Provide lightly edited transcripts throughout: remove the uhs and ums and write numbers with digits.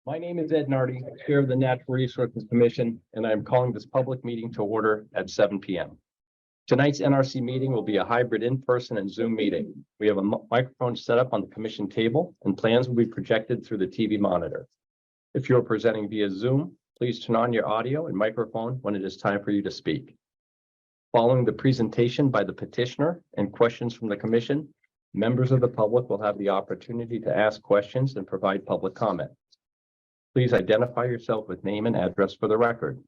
My name is Ed Nardi, Chair of the Natural Resources Commission, and I am calling this public meeting to order at 7 p.m. Tonight's NRC meeting will be a hybrid in-person and Zoom meeting. We have a microphone set up on the commission table, and plans will be projected through the TV monitor. If you are presenting via Zoom, please turn on your audio and microphone when it is time for you to speak. Following the presentation by the petitioner and questions from the commission, members of the public will have the opportunity to ask questions and provide public comment. Please identify yourself with name and address for the record.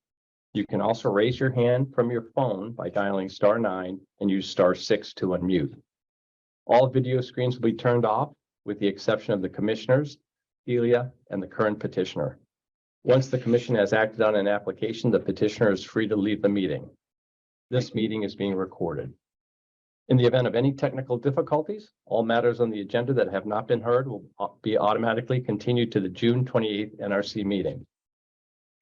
You can also raise your hand from your phone by dialing *9 and use *6 to unmute. All video screens will be turned off with the exception of the commissioners, Delia, and the current petitioner. Once the commission has acted on an application, the petitioner is free to leave the meeting. This meeting is being recorded. In the event of any technical difficulties, all matters on the agenda that have not been heard will be automatically continued to the June 28th NRC meeting.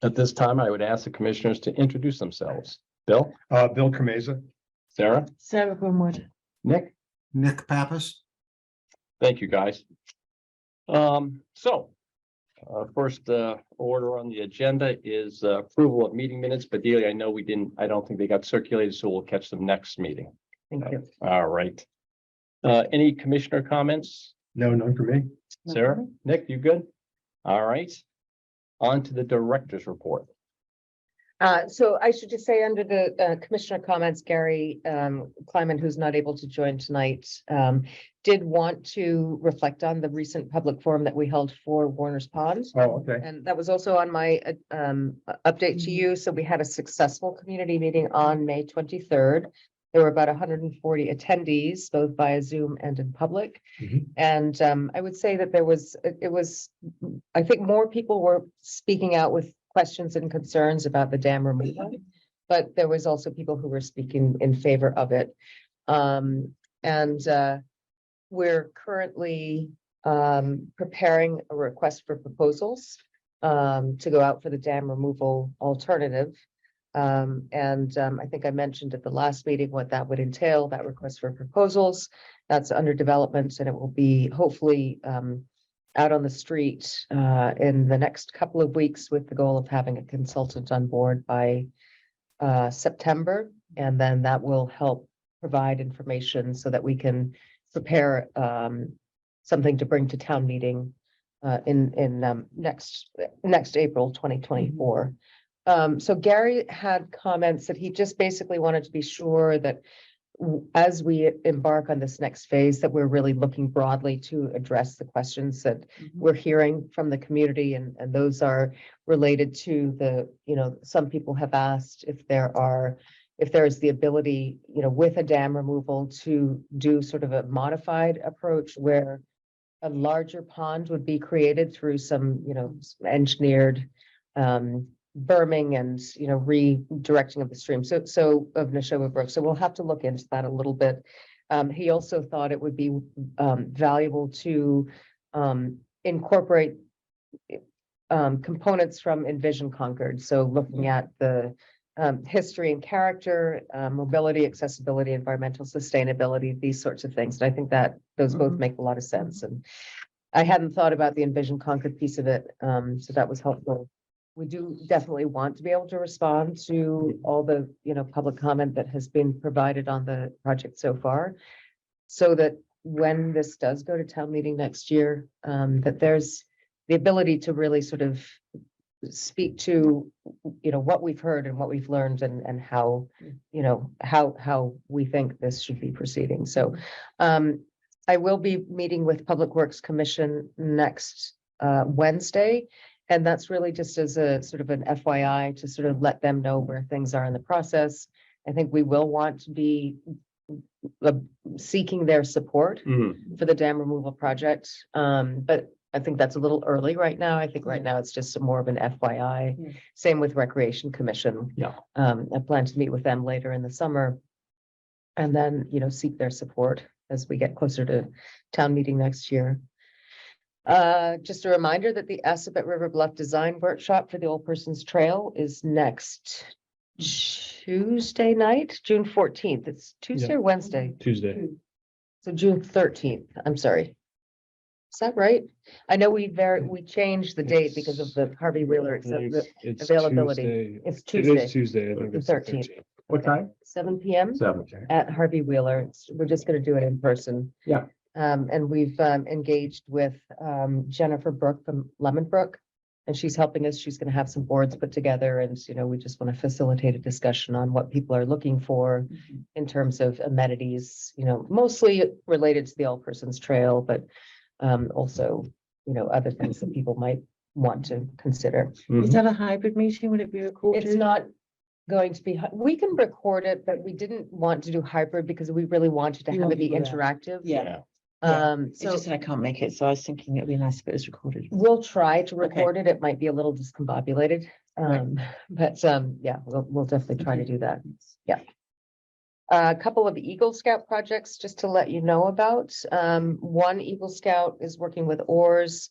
At this time, I would ask the commissioners to introduce themselves. Bill? Bill Cremeza. Sarah? Sarah Grimwood. Nick? Nick Pappas. Thank you, guys. First order on the agenda is approval of meeting minutes, but Delia, I don't think they got circulated, so we'll catch them next meeting. Thank you. All right. Any commissioner comments? No, none for me. Sarah? Nick, you good? All right. On to the director's report. So I should just say under the commissioner comments, Gary Kleiman, who's not able to join tonight, did want to reflect on the recent public forum that we held for Warner's Pond. Oh, okay. And that was also on my update to you. So we had a successful community meeting on May 23rd. There were about 140 attendees, both via Zoom and in public. Mhm. And I would say that I think more people were speaking out with questions and concerns about the dam removal, but there was also people who were speaking in favor of it. We're currently preparing a request for proposals to go out for the dam removal alternative. I think I mentioned at the last meeting what that would entail, that request for proposals. That's under development, and it will be hopefully out on the street in the next couple of weeks with the goal of having a consultant on board by September. And then that will help provide information so that we can prepare something to bring to town meeting in next April 2024. So Gary had comments that he just basically wanted to be sure that as we embark on this next phase, that we're really looking broadly to address the questions that we're hearing from the community. And those are related to some people have asked if there is the ability, with a dam removal to do sort of a modified approach where a larger pond would be created through some, engineered berming and redirecting of the stream, so of Neshoba Brook. So we'll have to look into that a little bit. He also thought it would be valuable to incorporate components from Envision Concord. So looking at the history and character, mobility, accessibility, environmental sustainability, these sorts of things. And I think that those both make a lot of sense. And I hadn't thought about the Envision Concord piece of it, so that was helpful. We do definitely want to be able to respond to all the, public comment that has been provided on the project so far, so that when this does go to town meeting next year, that there's the ability to really sort of speak to, what we've heard and what we've learned and how, how we think this should be proceeding. So I will be meeting with Public Works Commission next Wednesday. And that's really just as a sort of an FYI to sort of let them know where things are in the process. I think we will want to be seeking their support for the dam removal project. But I think that's a little early right now. I think right now it's just more of an FYI. Yeah. Same with Recreation Commission. Yeah. I plan to meet with them later in the summer and then, seek their support as we get closer to town meeting next year. Just a reminder that the Assabet River Bluff Design Workshop for the Old Persons Trail is next Tuesday night, June 14th. It's Tuesday or Wednesday? Tuesday. So June 13th, I'm sorry. Is that right? I know we changed the date because of the Harvey Wheeler, except the It's availability. Tuesday. It's It Tuesday, is Tuesday, I think the it's the 13th. 13th. What time? 7 p.m. 7. at Harvey Wheeler. We're just gonna do it in person. Yeah. And we've engaged with Jennifer Brook from Lemon Brook. And she's helping us. She's gonna have some boards put together and, we just want to facilitate a discussion on what people are looking for in terms of amenities, mostly related to the All Persons Trail, but also, other things that people might want to consider. Is that a hybrid meeting? Would it be recorded? It's not going to be, we can record it, but we didn't want to do hybrid because we really wanted to You have want it be people there. interactive. Yeah. It's So just that I can't make it, so I was thinking it'd be nice if it was recorded. we'll try to Okay. record it. It might be a little discombobulated. But yeah, we'll definitely try to do that. Yeah. A couple of Eagle Scout projects just to let you know about. One Eagle Scout is working with oars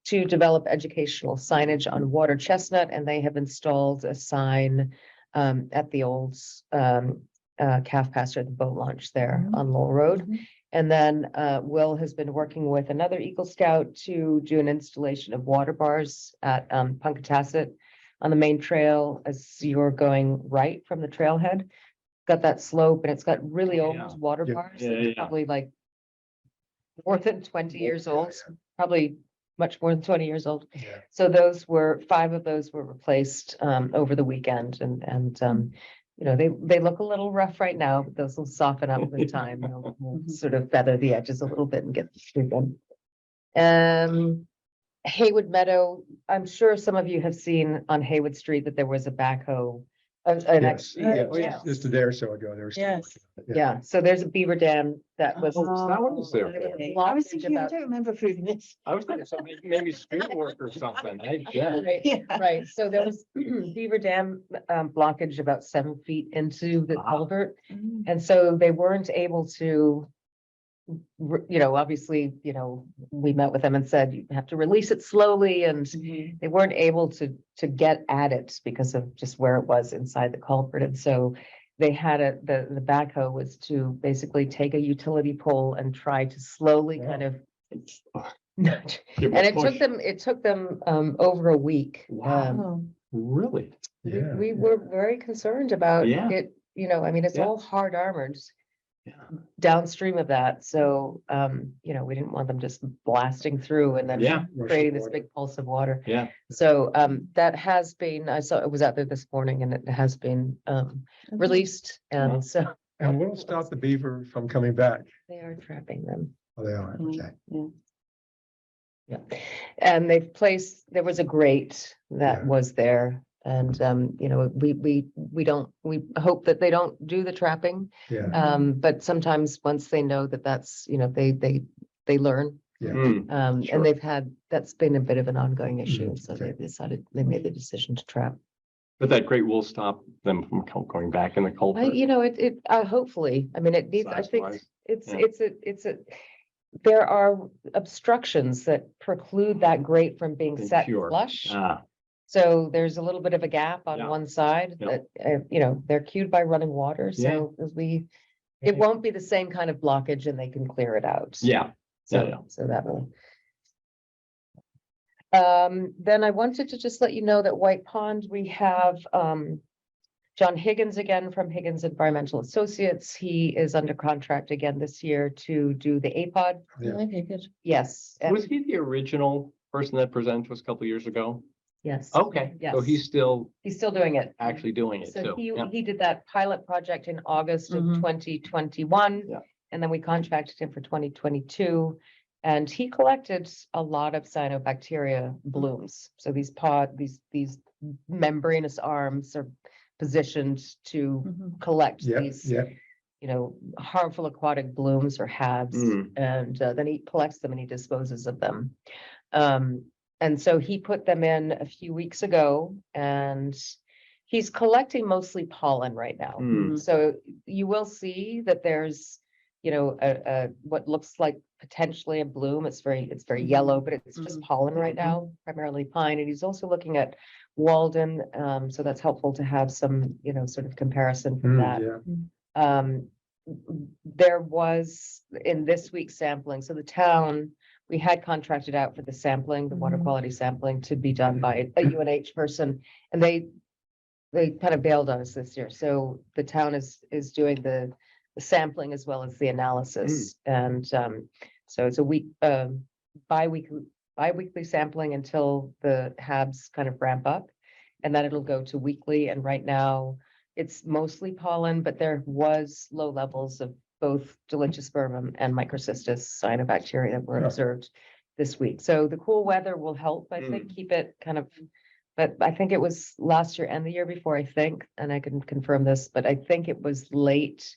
to develop educational signage on Water Chestnut, and they have installed a sign at the old calf pasture, the boat launch there on Lowell Road. Mhm. And then Will has been working with another Eagle Scout to do an installation of water bars at Punkatasset on the main trail as you're going right from the trailhead. Got that slope and it's got really Yeah. old water Yeah. bars. Yeah, It's yeah. probably like more than 20 years old, probably much more than 20 years old. Yeah. So 5 of those were replaced over the weekend and they look a little rough right now, but those will soften up with time. They'll sort of feather the edges a little bit and get through them. Haywood Meadow, I'm sure some of you have seen on Haywood Street that there was a backhoe. Yes, Yeah. yes, just a day or so ago, there was. Yes. Yeah, so there's a beaver dam that was. Oh, that one is there. Okay. I was thinking, I don't remember approving this. I was thinking something, maybe schoolwork or something. Yeah. Right, Yeah. right, so there was beaver dam blockage about 7 feet into the Wow. culvert. And so they weren't able to, obviously, we met with them and said, you have to release it slowly, and they weren't able to get at it because of just where it was inside the culvert. And so they had the backhoe was to basically take a utility pole and try to slowly kind of nudge. Give And it a it took them over a week. Wow. Oh, Really? Yeah. We were very concerned about Yeah. it, it's Yeah. all hard armored Yeah. downstream of that. So, we didn't want them just blasting through and then Yeah. creating this big pulse of water. Yeah. So, that has been, I saw, it was out there this morning and it has been, released. Wow. And so And we'll stop the beaver from coming back. they are trapping them. Oh, they are, okay. Yeah. And there was a grate that Yeah. was there. And, we hope that they don't do the trapping. Yeah, But sometimes once they know that that's, they learn. yeah. Mm. Sure. And that's been a bit of an ongoing issue. Mhm, So okay. they made the decision to trap. But that grate will stop them from going back in the culvert. Hopefully, I mean, it needs, I think Size-wise, it's there are obstructions that preclude that grate from being Being set pure. flush. Ah, So there's a little bit of a gap on Yeah. one side Yeah. that, they're cued by running water. So it won't be the same kind of blockage and they can clear it out. yeah. So, yeah. so that will. Then I wanted to just let you know that White Pond, we have, John Higgins again from Higgins Environmental Associates. He is under contract again this year to do the APOD. Yeah. okay, good. Yes. and- Was he the original person that presented to us a couple years ago? Yes. Okay, so Yes. he's still He's still doing it. actually doing it So too. Yeah. he did that pilot project in August of Mhm. 2021. Yeah. And then we contracted him for 2022. And he collected a lot of cyanobacteria blooms. So these membranous arms are positioned to Mhm. collect Yeah, these, yeah, harmful aquatic blooms or HABs. Mm. And then he collects them and he disposes of them. And so he put them in a few weeks ago and he's collecting mostly pollen right now. Mm. So you will see that there's, what looks like potentially a bloom. It's very yellow, but it's just pollen right now, primarily pine. And he's also looking at Walden. So that's helpful to have some, sort of comparison from that. yeah. There was in this week's sampling, so the town we had contracted out for the sampling, the water quality sampling to be done by a UNH person. And they kind of bailed on us this year. So the town is doing the sampling as well as the analysis. And so it's a bi-weekly sampling until the HABs kind of ramp up. And then it'll go to weekly. And right now it's mostly pollen, but there was low levels of both Dolichospermum and Microcystis cyanobacteria that were Yeah. observed this week. So the cool weather will help, I think, keep it kind of, but I think it was last year and the year before, I think, and I can confirm this, but I think it was late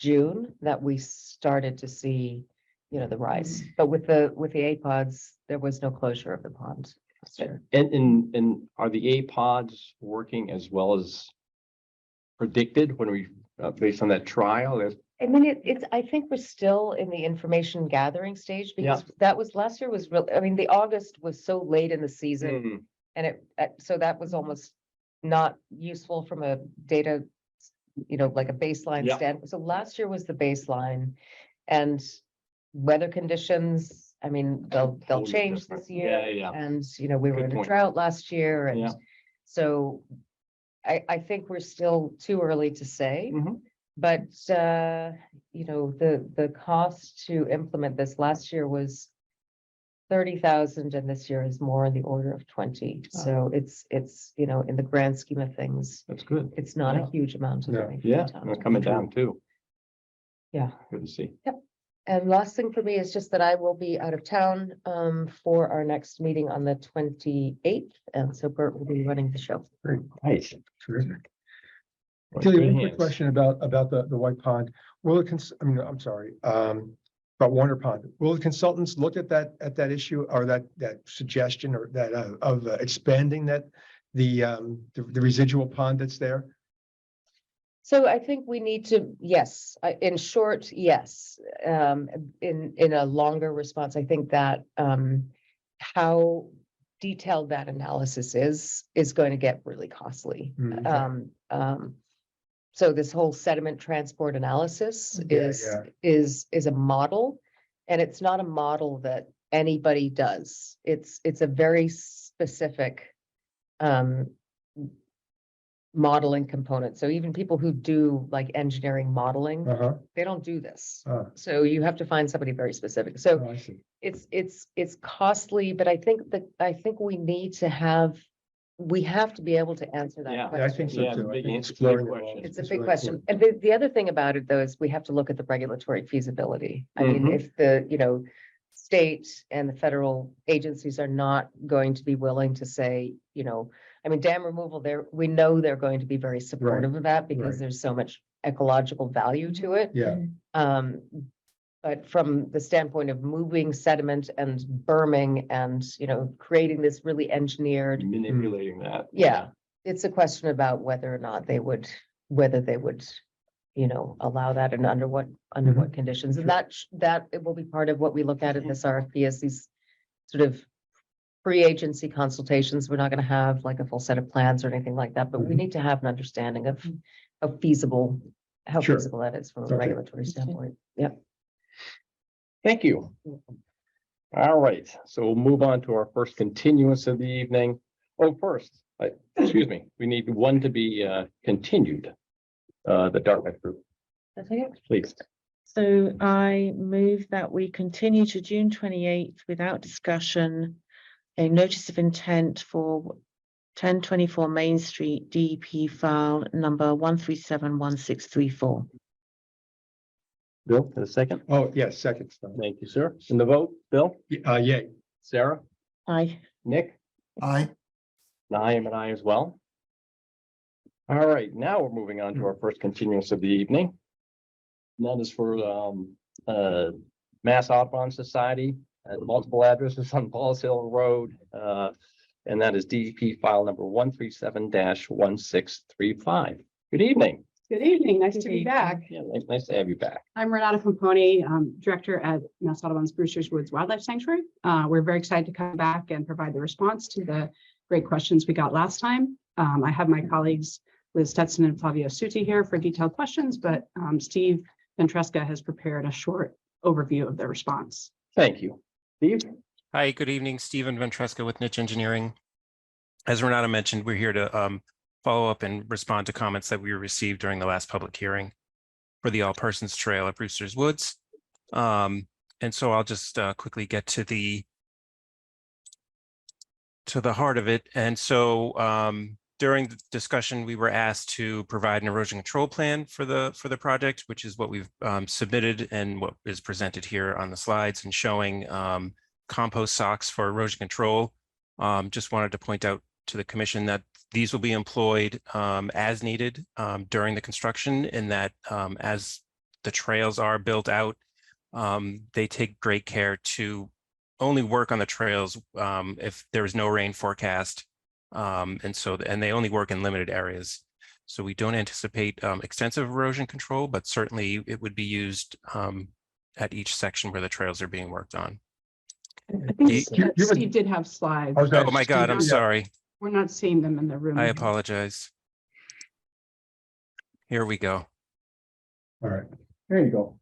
June that we started to see, the rise. But with the apods, there was no closure of the pond. last year. And are the APODs working as well as predicted when we, based on that trial? I mean, I think we're still in the information gathering stage because that was last year was real. I mean, the August was so late in the season and so that was almost not useful from a data, like a baseline Yeah. standpoint. So last year was the baseline and weather conditions. I mean, they'll Totally change different. this year. Yeah. And, we were Good in a point. drought last year and Yeah. so I think we're still too early to say. Mhm. But, the cost to implement this last year was 30,000 and this year is more in the order of 20. So it's, in the grand scheme of things, That's good. it's not Yeah. a huge amount of No. money. for the Yeah, town and it's to coming control. down too. Yeah. Good to see. And last thing for me is just that I will be out of town, for our next meeting on the 28th. And so Bert will be running the show. Nice. Terrific. Well, Tilly, good one quick hands. question about the White Pond. I'm sorry, about Warner Pond. Will the consultants look at that issue or that suggestion or that of expanding the residual pond that's there? So I think we need to, yes, in short, yes. In a longer response, I think that how detailed that analysis is going to get really costly. Okay. So this whole sediment transport analysis Yeah, is a model, and it's not a model that anybody does. It's a very specific modeling component. So even people who do like engineering modeling, Uh-huh. they don't do this. Ah. So you have to find somebody very specific. So Oh, I see. it's costly, but I think we have to be able to answer that Yeah. Yeah, I question. think so Yeah, too. I big think answer, big exploring it question. all It's a is big really question. important. And the other thing about it though, is we have to look at the regulatory feasibility. I mean, Mhm. if the, state and the federal agencies are not going to be willing to say, I mean, dam removal there, we know they're going to be very supportive of that because right. there's so much ecological value to it. Yeah, But from the standpoint of moving sediment and berming and, creating this really engineered, Manipulating that. yeah, it's a question about whether or not they would, allow that and under what conditions. And that it will be part of what we look at in this RFP is these sort of pre-agency consultations. We're not going to have like a full set of plans or anything like that, but we Mhm. need to have an understanding of how feasible Sure. that is from a Okay. regulatory standpoint. Yep. Thank you. All right, so we'll move on to our first continuance of the evening. Oh, first, excuse me, we need one to be continued. The Dartmouth group, please. So I move that we continue to June 28th without discussion, a notice of intent for 1024 Main Street DEP file number 1371634. Bill, a second. oh, yes, second. Thank you, sir. And the vote, Bill, Yay. Sarah, Aye. Nick, Aye. and I am an I as well. All right, now we're moving on to our first continuance of the evening. And that is for Mass Audubon Society at multiple addresses on Paul's Hill Road. And that is DEP file number 137-1635. Good evening. Good evening. Nice Good to be evening. back. Yeah, nice to have you back. I'm Renata Camponi, Director at Mass Audubon's Brewster's Woods Wildlife Sanctuary. We're very excited to come back and provide the response to the great questions we got last time. I have my colleagues Liz Stetson and Flavio Suti here for detailed questions, but Steve Ventresca has prepared a short overview of the response. Thank you. Steve? Hi, good evening. Stephen Ventresca with Niche Engineering. As Renata mentioned, we're here to follow up and respond to comments that we received during the last public hearing for the All Persons Trail at Brewster's Woods. And so I'll just quickly get to the heart of it. And so during the discussion, we were asked to provide an erosion control plan for the project, which is what we've submitted and what is presented here on the slides, and showing compost socks for erosion control. Just wanted to point out to the commission that these will be employed as needed during the construction, and that as the trails are built out, they take great care to only work on the trails if there is no rain forecast. And they only work in limited areas. So we don't anticipate extensive erosion control, but certainly it would be used at each section where the trails are being worked on. I think You- Steve did have slides. I was gonna- Oh my God, I'm Yeah. sorry. We're not seeing them in the room. I apologize. Here we go. All right. There you go.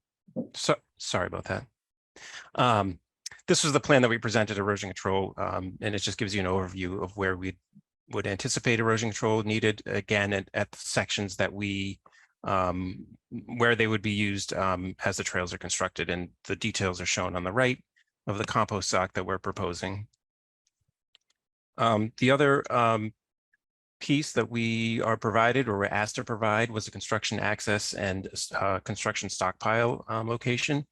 So sorry about that. This was the plan that we presented erosion control, and it just gives you an overview of where we would anticipate erosion control needed, again, at the sections that we where they would be used as the trails are constructed, and the details are shown on the right of the compost sock that we're proposing. The other piece that we are provided, or were asked to provide, was a construction access and construction stockpile location.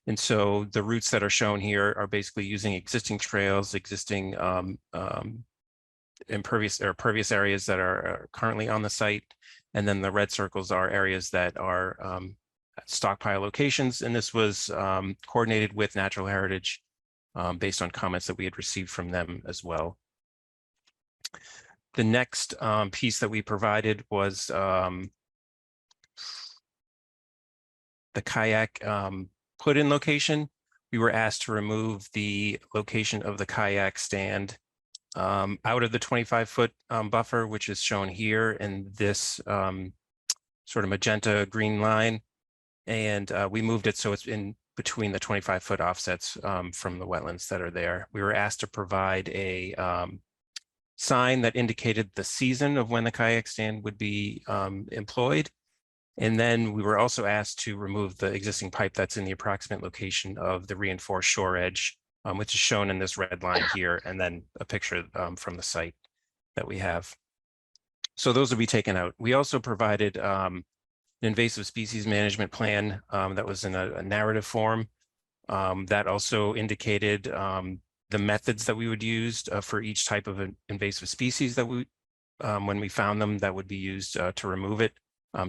And so the routes that are shown here are basically using existing trails, existing pervious areas that are currently on the site. And then the red circles are areas that are stockpile locations. And this was coordinated with Natural Heritage based on comments that we had received from them as well. The next piece that we provided was the kayak put-in location. We were asked to remove the location of the kayak stand out of the 25-foot buffer, which is shown here in this sort of magenta green line. And we moved it so it's in between the 25-foot offsets from the wetlands that are there. We were asked to provide a sign that indicated the season of when the kayak stand would be employed. And then we were also asked to remove the existing pipe that's in the approximate location of the reinforced shore edge, which is shown in this red line here, and then a picture from the site that we have. So those will be taken out. We also provided an invasive species management plan that was in a narrative form that also indicated the methods that we would use for each type of an invasive species that we, when we found them, that would be used to remove it,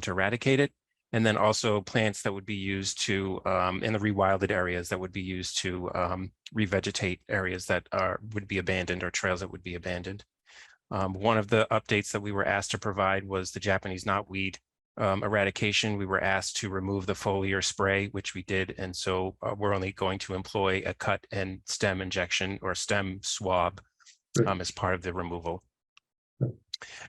to eradicate it. And then also plants that would be used to, in the rewilded areas, that would be used to revegetate areas that would be abandoned, or trails that would be abandoned. One of the updates that we were asked to provide was the Japanese knotweed eradication. We were asked to remove the foliar spray, which we did. And so we're only going to employ a cut and stem injection, or stem swab as part of the removal.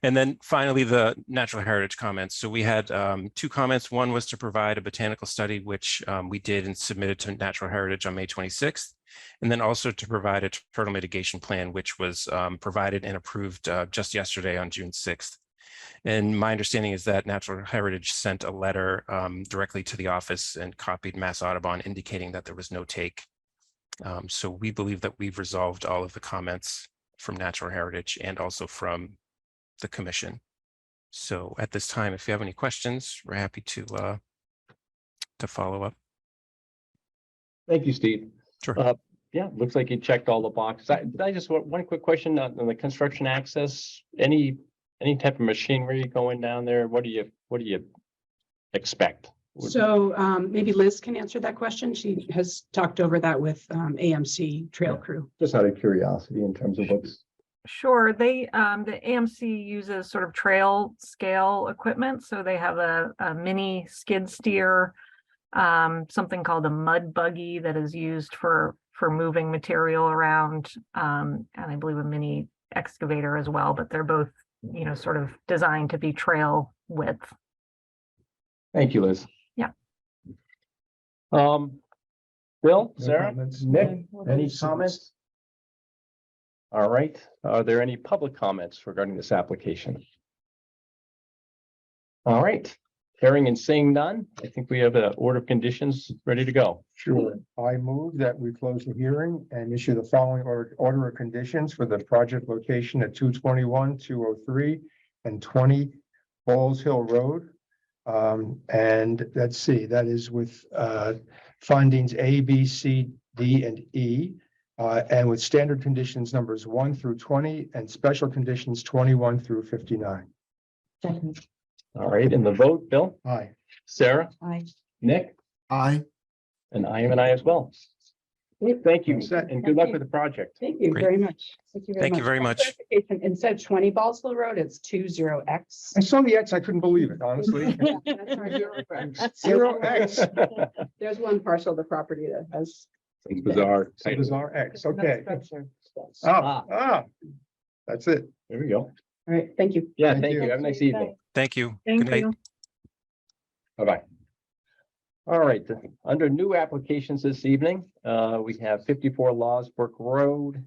And then finally, the natural heritage comments. So we had two comments. One was to provide a botanical study, which we did and submitted to Natural Heritage on May 26th. And then also to provide a turtle mitigation plan, which was provided and approved just yesterday on June 6th. And my understanding is that Natural Heritage sent a letter directly to the office and copied Mass Audubon, indicating that there was no take. So we believe that we've resolved all of the comments from Natural Heritage and also from the commission. So at this time, if you have any questions, we're happy to follow up. Thank you, Steve. Sure. Yeah, looks like you checked all the boxes. I just want one quick question on the construction access. Any type of machinery going down there? What do you expect? So maybe Liz can answer that question. She has talked over that with AMC Trail Crew. Just out of curiosity, in terms of what's. Sure, the AMC uses sort of trail scale equipment, so they have a mini skid steer, something called a mud buggy that is used for moving material around, and I believe a mini excavator as well, but they're both, you know, sort of designed to be trail width. Thank you, Liz. Yeah. Bill, No Sarah, comments. Nick, No. any comments? All right, are there any public comments regarding this application? All right, hearing and seeing none, I think we have an order of conditions ready to go. Sure. I move that we close the hearing and issue the following order of conditions for the project location at 221, 203, and 20 Falls Hill Road. And let's see, that is with findings A, B, C, D, and E. And with standard conditions numbers 1 through 20 and special conditions 21 through 59. Second. All right, in the vote, Bill, Aye. Sarah, Aye. Nick, Aye. and I am an I as well. Thank you, Set. and good luck with the project. Thank you Great. very much. Thank you very One much. clarification, instead of 20 Ballsville Road, it's 20X. I saw the X, I couldn't believe it, honestly. Zero X. There's one parcel of the property that has. It's bizarre. It's a bizarre X, okay. Structure. That's it. There we go. All right, thank you. Yeah, Thank thank you. you. Have a nice evening. Thank you. Thank Good night. you. Bye-bye. All right, under new applications this evening, we have 54 Lawsbrook Road,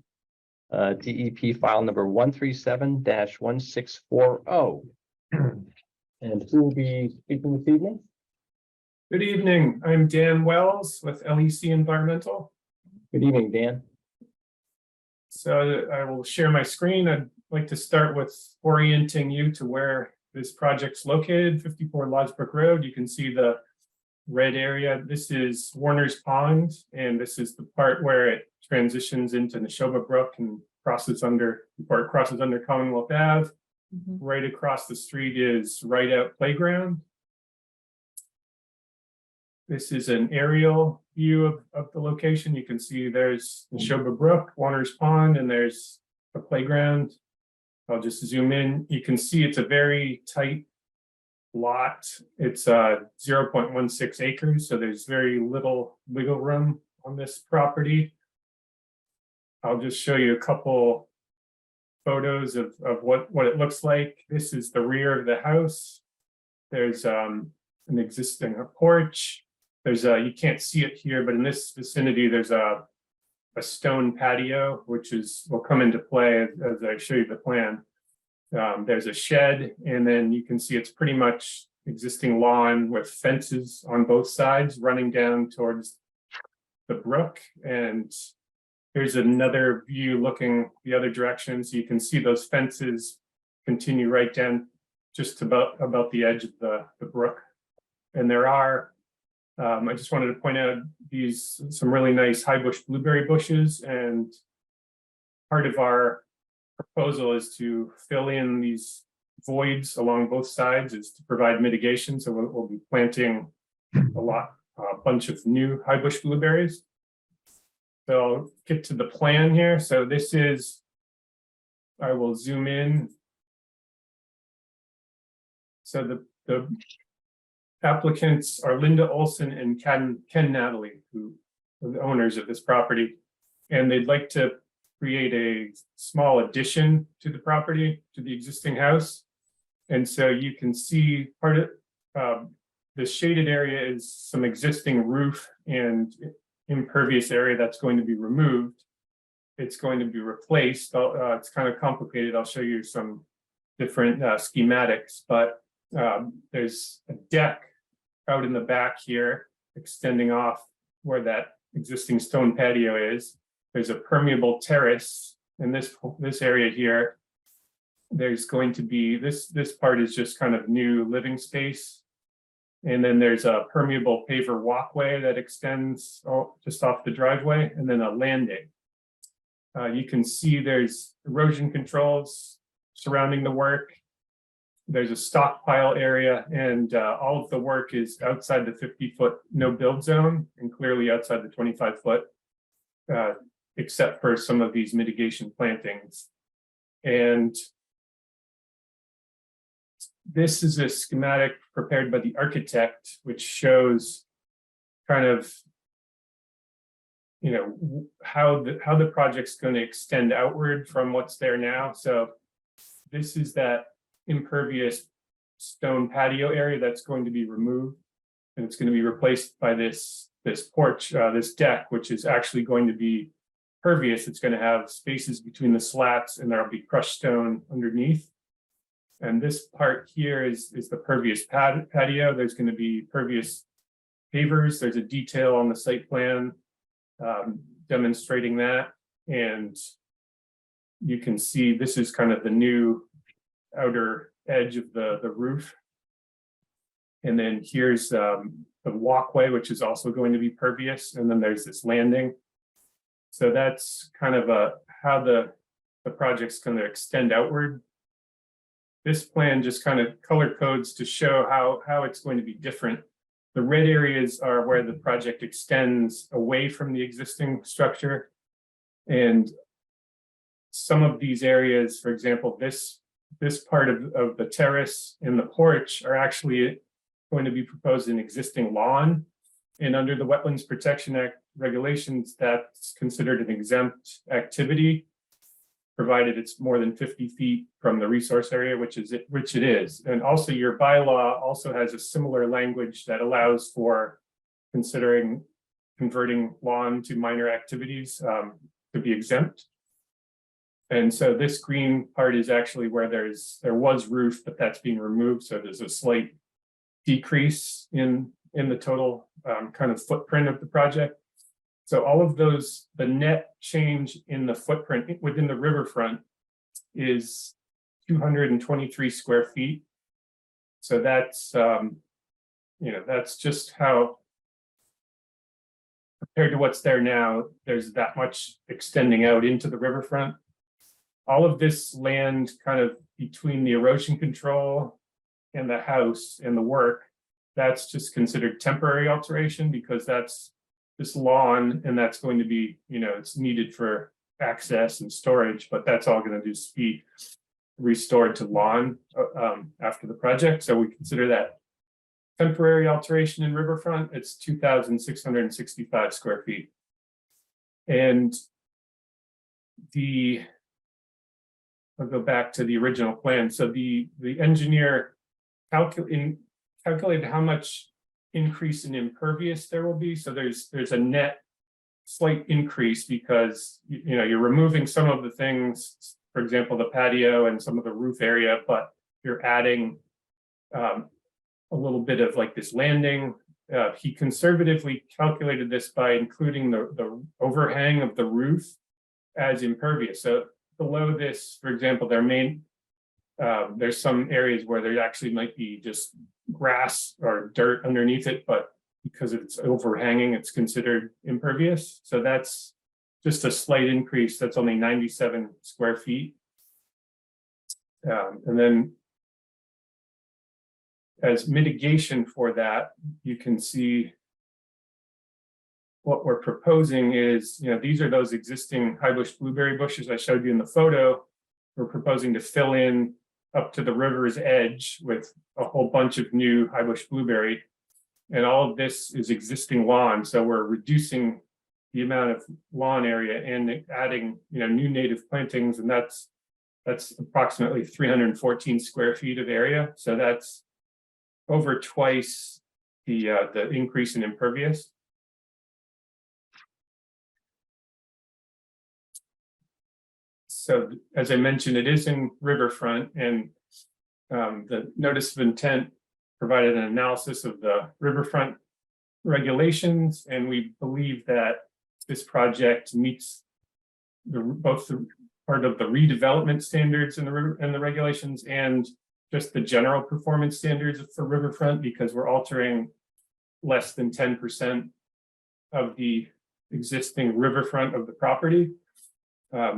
DEP file number 137-1640. And who will be speaking this evening? Good evening. I'm Dan Wells with LEC Environmental. Good evening, Dan. So I will share my screen. I'd like to start with orienting you to where this project's located, 54 Lodgebrook Road. You can see the red area. This is Warner's Pond, and this is the part where it transitions into Neshoba Brook and crosses under, before it crosses under Commonwealth Ave. Mhm. Right across the street is Right Out Playground. This is an aerial view of the location. You can see there's Neshoba Brook, Warner's Pond, and there's a playground. I'll just zoom in. You can see it's a very tight lot. It's 0.16 acres, so there's very little wiggle room on this property. I'll just show you a couple photos of what it looks like. This is the rear of the house. There's an existing porch. There's you can't see it here, but in this vicinity, there's a stone patio, which will come into play as I show you the plan. There's a shed, and then you can see it's pretty much existing lawn with fences on both sides running down towards the brook. And here's another view looking the other direction. So you can see those fences continue right down just about the edge of the brook. And there are, I just wanted to point out some really nice high bush blueberry bushes, and part of our proposal is to fill in these voids along both sides, is to provide mitigation. So we'll be planting a bunch of new high bush blueberries. So I'll get to the plan here. So this is, I will zoom in. So the applicants are Linda Olson and Ken Natalie, who are the owners of this property. And they'd like to create a small addition to the property, to the existing house. And so you can see part of the shaded area is some existing roof and impervious area that's going to be removed. It's going to be replaced. It's kind of complicated. I'll show you some different schematics, but there's a deck out in the back here, extending off where that existing stone patio is. There's a permeable terrace in this area here. There's going to be, this part is just kind of new living space. And then there's a permeable paver walkway that extends just off the driveway, and then a landing. You can see there's erosion controls surrounding the work. There's a stockpile area, and all of the work is outside the 50-foot no build zone and clearly outside the 25-foot, except for some of these mitigation plantings. And this is a schematic prepared by the architect, which shows kind of, you know, how the project's going to extend outward from what's there now. So this is that impervious stone patio area that's going to be removed, and it's going to be replaced by this porch, this deck, which is actually going to be pervious. It's going to have spaces between the slats and there'll be crushed stone underneath. And this part here is the pervious patio. There's going to be pervious pavers. There's a detail on the site plan demonstrating that. And you can see this is kind of the new outer edge of the roof. And then here's the walkway, which is also going to be pervious. And then there's this landing. So that's kind of how the project's going to extend outward. This plan just kind of color codes to show how it's going to be different. The red areas are where the project extends away from the existing structure. And some of these areas, for example, this part of the terrace and the porch are actually going to be proposed in existing lawn. And under the Wetlands Protection Act regulations, that's considered an exempt activity, provided it's more than 50 feet from the resource area, which it is. And also your bylaw also has a similar language that allows for considering converting lawn to minor activities to be exempt. And so this green part is actually where there was roof, but that's being removed. So there's a slight decrease in the total kind of footprint of the project. So all of those, the net change in the footprint within the riverfront is 223 square feet. So that's, that's just how, compared to what's there now, there's that much extending out into the riverfront. All of this land kind of between the erosion control and the house and the work, that's just considered temporary alteration because that's this lawn and that's going to be, it's needed for access and storage, but that's all going to just be restored to lawn after the project. So we consider that temporary alteration in riverfront. It's 2,665 square feet. And I'll go back to the original plan. So the engineer calculated how much increase in impervious there will be. So there's a net slight increase because you're removing some of the things, for example, the patio and some of the roof area, but you're adding a little bit of like this landing. He conservatively calculated this by including the overhang of the roof as impervious. So below this, for example, there's some areas where there actually might be just grass or dirt underneath it, but because it's overhanging, it's considered impervious. So that's just a slight increase. That's only 97 square feet. And then as mitigation for that, you can see what we're proposing is, these are those existing high bush blueberry bushes I showed you in the photo. We're proposing to fill in up to the river's edge with a whole bunch of new high bush blueberry. And all of this is existing lawn. So we're reducing the amount of lawn area and adding, new native plantings. And that's approximately 314 square feet of area. So that's over twice the increase in impervious. So as I mentioned, it is in riverfront, and the notice of intent provided an analysis of the riverfront regulations, and we believe that this project meets both the part of the redevelopment standards in the regulations and just the general performance standards for riverfront, because we're altering less than 10% of the existing riverfront of the property.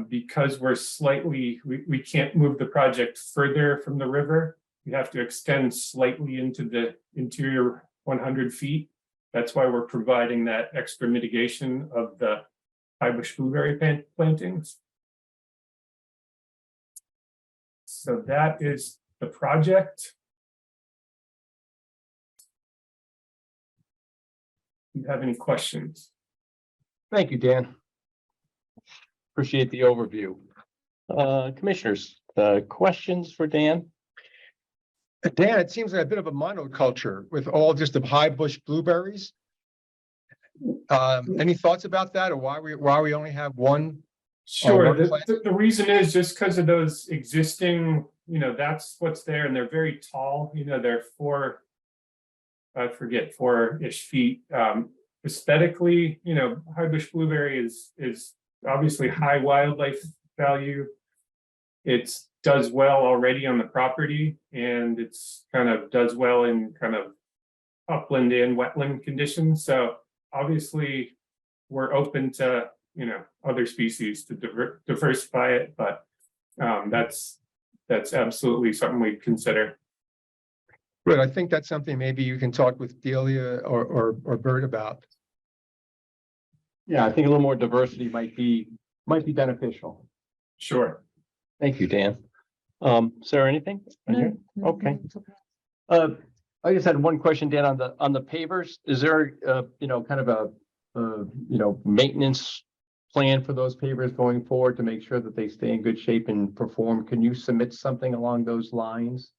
Because we can't move the project further from the river. We have to extend slightly into the interior 100 feet. That's why we're providing that extra mitigation of the high bush blueberry plantings. So that is the project. Do you have any questions? Thank you, Dan. Appreciate the overview. Commissioners, questions for Dan? Dan, it seems like a bit of a monoculture with all just the high bush blueberries. Any thoughts about that, or why we only have one? Sure, one plan? the reason is just because of those existing, that's what's there, and they're very tall, they're 4-ish feet. Aesthetically, high bush blueberry is obviously high wildlife value. It does well already on the property, and it's kind of does well in kind of upland and wetland conditions. So obviously we're open to, other species to diversify it, but that's absolutely something we'd consider. Good, I think that's something maybe you can talk with Delia or Bert about. Yeah, I think a little more diversity might be beneficial. Sure. Thank you, Dan. Sarah, anything? No, no, Okay. no. I just had one question, Dan, on the pavers. Is there, kind of a maintenance plan for those pavers going forward to make sure that they stay in good shape and perform? Can you submit something along those lines?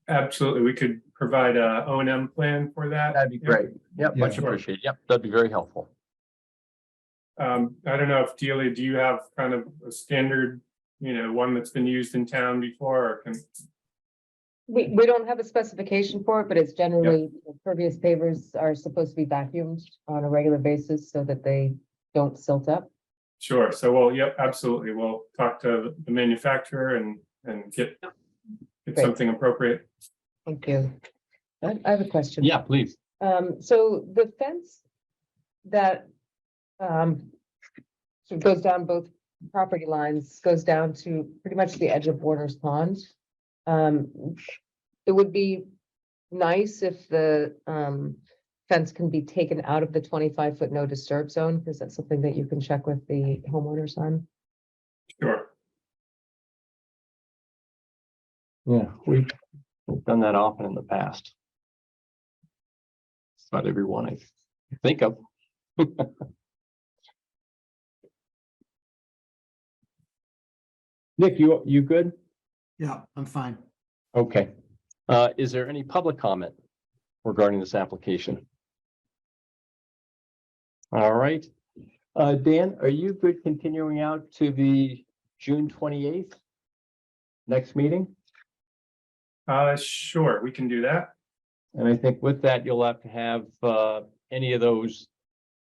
Absolutely. We could provide a O&M plan for that. That'd be great. Yep, Yeah. much Sure. appreciated. Yep, that'd be very helpful. I don't know if Delia, do you have kind of a standard, one that's been used in town before, or We don't have a specification for it, but it's generally pervious pavers are supposed to be vacuumed on a regular basis so that they don't silt up. Sure. So, well, yep, absolutely. We'll talk to the manufacturer and get Great. something appropriate. Thank you. I have a question. Yeah, please. So the fence that sort of goes down both property lines, goes down to pretty much the edge of Warner's Pond. It would be nice if the fence can be taken out of the 25-foot no disturb zone, because that's something that you can check with the homeowners on. Sure. Yeah, we've done that often in the past. It's not everyone I think of. Nick, you good? Yeah, I'm fine. Okay. Is there any public comment regarding this application? All right. Dan, are you good continuing out to the June 28th next meeting? Sure, we can do that. And I think with that, you'll have to have any of those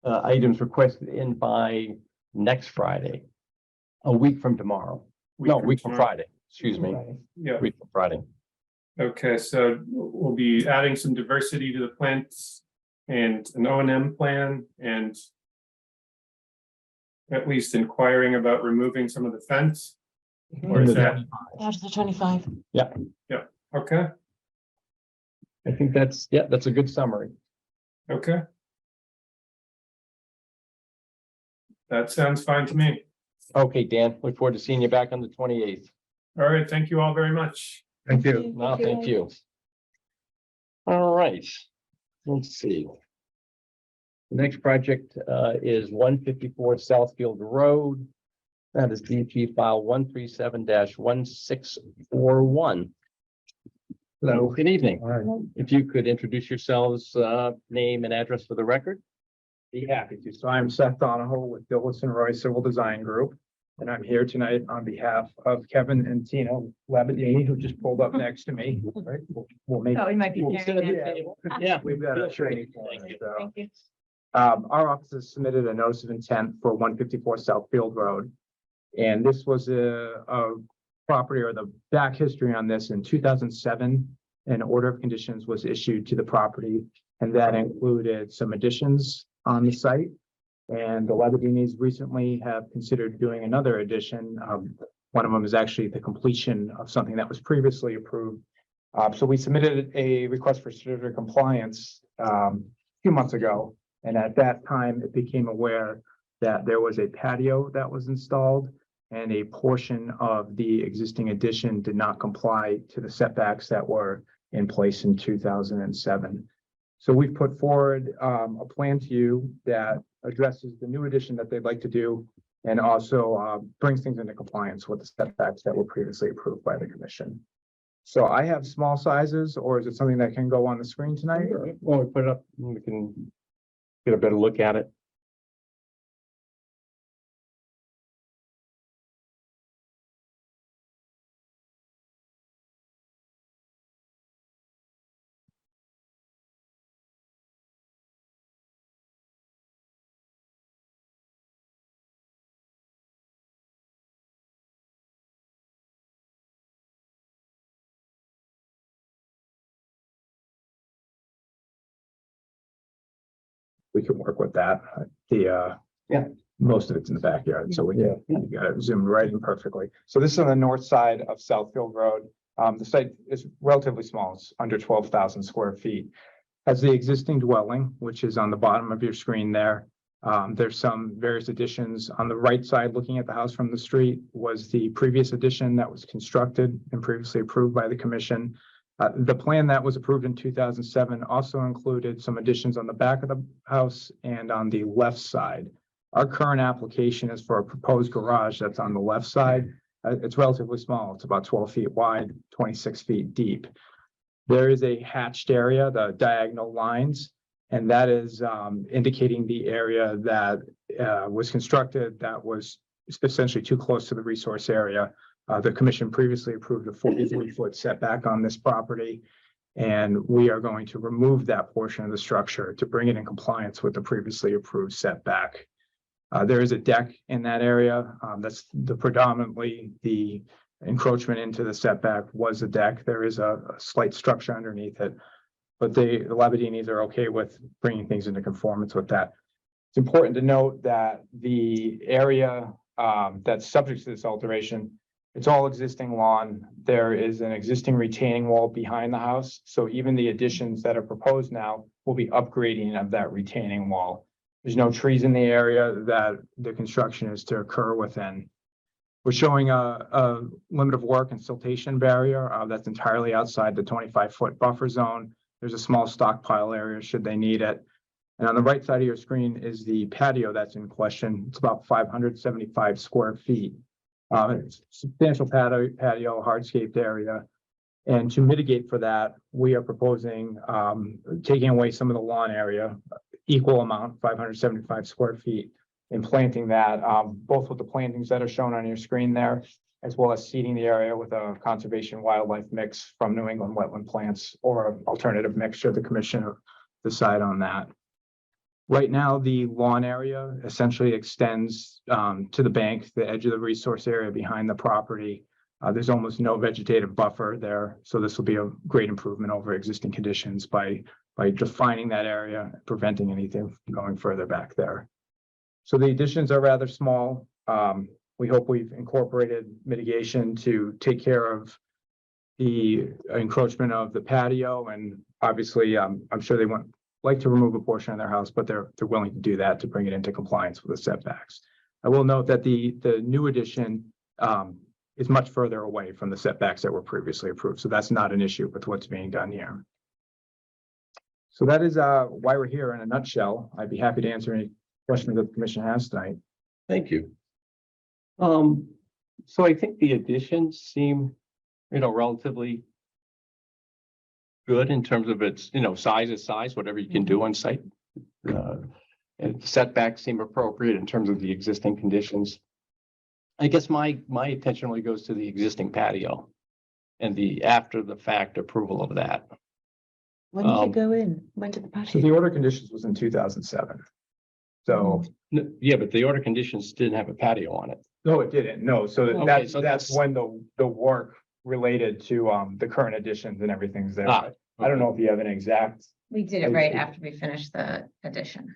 items requested in by next Friday, a week from tomorrow. No, week from tomorrow. Friday, excuse me, Yeah. week from Friday. Okay, so we'll be adding some diversity to the plants and an O&M plan, and at least inquiring about removing some of the fence. Or is that, Out of the 25. okay, I think that's a good summary. okay. That sounds fine to me. Okay, Dan, look forward to seeing you back on the 28th. All right, thank you all very much. Thank you. No, thank you. All right, let's see. The next project is 154 Southfield Road. That is DP file 137-1641. Hello, good evening. All right. If you could introduce yourselves, name and address for the record. Be happy to. So I'm Seth Donahoe with Dillis and Roy Civil Design Group. And I'm here tonight on behalf of Kevin and Tina Labadini, who just pulled up next to me. Right? We'll make. Oh, we might be we'll- carrying that table. Yeah. We've got a training. Thank you. so. you. Our office has submitted a notice of intent for 154 Southfield Road. And this was a property, or the back history on this, in 2007. An order of conditions was issued to the property, and that included some additions on the site. And the Labadinis recently have considered doing another addition. One of them is actually the completion of something that was previously approved. So we submitted a request for certificate of compliance a few months ago. And at that time, it became aware that there was a patio that was installed, and a portion of the existing addition did not comply to the setbacks that were in place in 2007. So we've put forward a plan to you that addresses the new addition that they'd like to do, and also brings things into compliance with the setbacks that were previously approved by the commission. So I have small sizes, or is it something that can go on the screen tonight? Well, we put it up, we can get a better look at it. We can work with that. Yeah. Most of it's in the backyard, so you got it zoomed right in perfectly. So this is on the north side of Southfield Road. The site is relatively small. It's under 12,000 square feet. Has the existing dwelling, which is on the bottom of your screen there. There's some various additions on the right side, looking at the house from the street, was the previous addition that was constructed and previously approved by the commission. The plan that was approved in 2007 also included some additions on the back of the house and on the left side. Our current application is for a proposed garage that's on the left side. It's relatively small. It's about 12 feet wide, 26 feet deep. There is a hatched area, the diagonal lines, and that is indicating the area that was constructed that was essentially too close to the resource area. The commission previously approved a 43-foot setback on this property, and we are going to remove that portion of the structure to bring it in compliance with the previously approved setback. There is a deck in that area. That's predominantly the encroachment into the setback was a deck. There is a slight structure underneath it, but the Labadinis are okay with bringing things into conformance with that. It's important to note that the area that's subject to this alteration, it's all existing lawn. There is an existing retaining wall behind the house. So even the additions that are proposed now will be upgrading of that retaining wall. There's no trees in the area that the construction is to occur within. We're showing a limit of work and siltation barrier that's entirely outside the 25-foot buffer zone. There's a small stockpile area should they need it. And on the right side of your screen is the patio that's in question. It's about 575 square feet. It's substantial patio, hardscaped area. And to mitigate for that, we are proposing taking away some of the lawn area, equal amount, 575 square feet, and planting that, both with the plantings that are shown on your screen there, as well as seeding the area with a conservation wildlife mix from New England wetland plants or an alternative mix should the commission decide on that. Right now, the lawn area essentially extends to the bank, the edge of the resource area behind the property. There's almost no vegetative buffer there, so this will be a great improvement over existing conditions by defining that area, preventing anything from going further back there. So the additions are rather small. We hope we've incorporated mitigation to take care of the encroachment of the patio, and obviously, I'm sure they want like to remove a portion of their house, but they're willing to do that to bring it into compliance with the setbacks. I will note that the new addition is much further away from the setbacks that were previously approved, so that's not an issue with what's being done here. So that is why we're here in a nutshell. I'd be happy to answer any questions that the commission has tonight. Thank you. So I think the additions seem, relatively good in terms of its, size is size, whatever you can do on site. And setbacks seem appropriate in terms of the existing conditions. I guess my attention really goes to the existing patio and the after the fact approval of that. When did it go in? When did the So patio? the order of conditions was in 2007. So, Yeah, but the order conditions didn't have a patio on it. no, it didn't. No, so Okay, that's, so that's that's- when the work related to the current additions and everything's there. Ah, I don't know if you have an exact. We did it right after we finished the addition.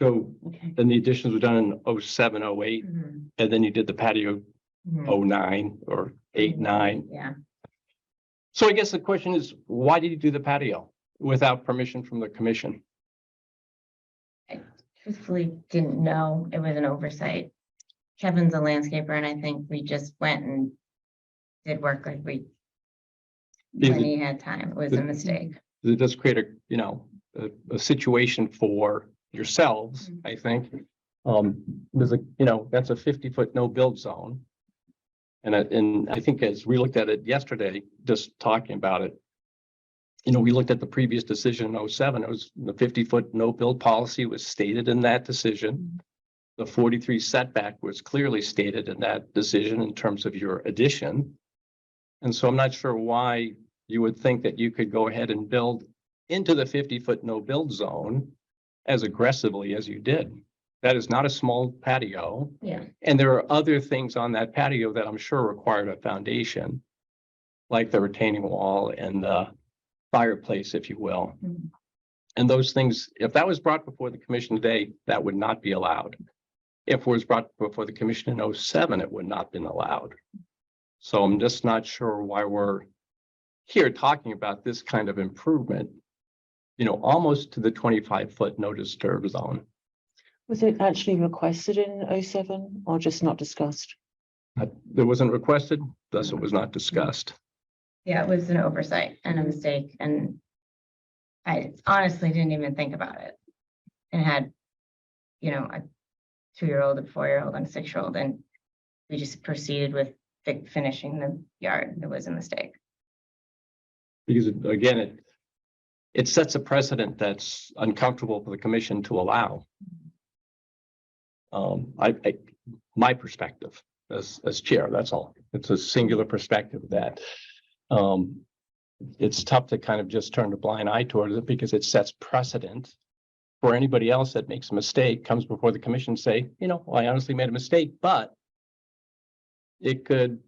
So Okay. then the additions were done in 07, 08, Mhm, and then you did the patio mhm, 09 or 8, 9. Yeah, So I guess the question is, why did you do the patio without permission from the commission? I truthfully didn't know it was an oversight. Kevin's a landscaper and I think we just went and did work like we. Is When it- he had time, it was a mistake. It does create a situation for yourselves, Mhm. I think. There's that's a 50-foot no build zone. And I think as we looked at it yesterday, just talking about it, we looked at the previous decision in 07, it was the 50-foot no build policy was stated in that decision. The 43 setback was clearly stated in that decision in terms of your addition. And so I'm not sure why you would think that you could go ahead and build into the 50-foot no build zone as aggressively as you did. That is not a small patio. Yeah. And there are other things on that patio that I'm sure required a foundation, like the retaining wall and the fireplace, if you will. Mhm. And those things, if that was brought before the commission today, that would not be allowed. If it was brought before the commission in 07, it would not have been allowed. So I'm just not sure why we're here talking about this kind of improvement, almost to the 25-foot no disturb zone. Was it actually requested in 07 or just not discussed? That wasn't requested, thus it was not discussed. Yeah, it was an oversight and a mistake, and I honestly didn't even think about it. And had, a 2-year-old, a 4-year-old, and a 6-year-old, and we just proceeded with finishing the yard. It was a mistake. Because again, it sets a precedent that's uncomfortable for the commission to allow. My perspective as chair, that's all. It's a singular perspective that it's tough to kind of just turn a blind eye towards it because it sets precedent for anybody else that makes a mistake, comes before the commission, say, I honestly made a mistake, but it could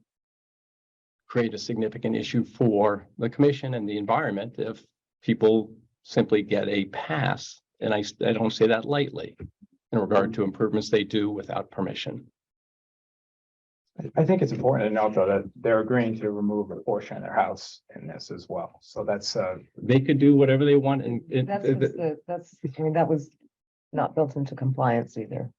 create a significant issue for the commission and the environment if people simply get a pass. And I don't say that lightly in regard to improvements they do without permission. I think it's important to note though that they're agreeing to remove a portion of their house in this as well. So that's They could do whatever they want and That was not built into compliance either.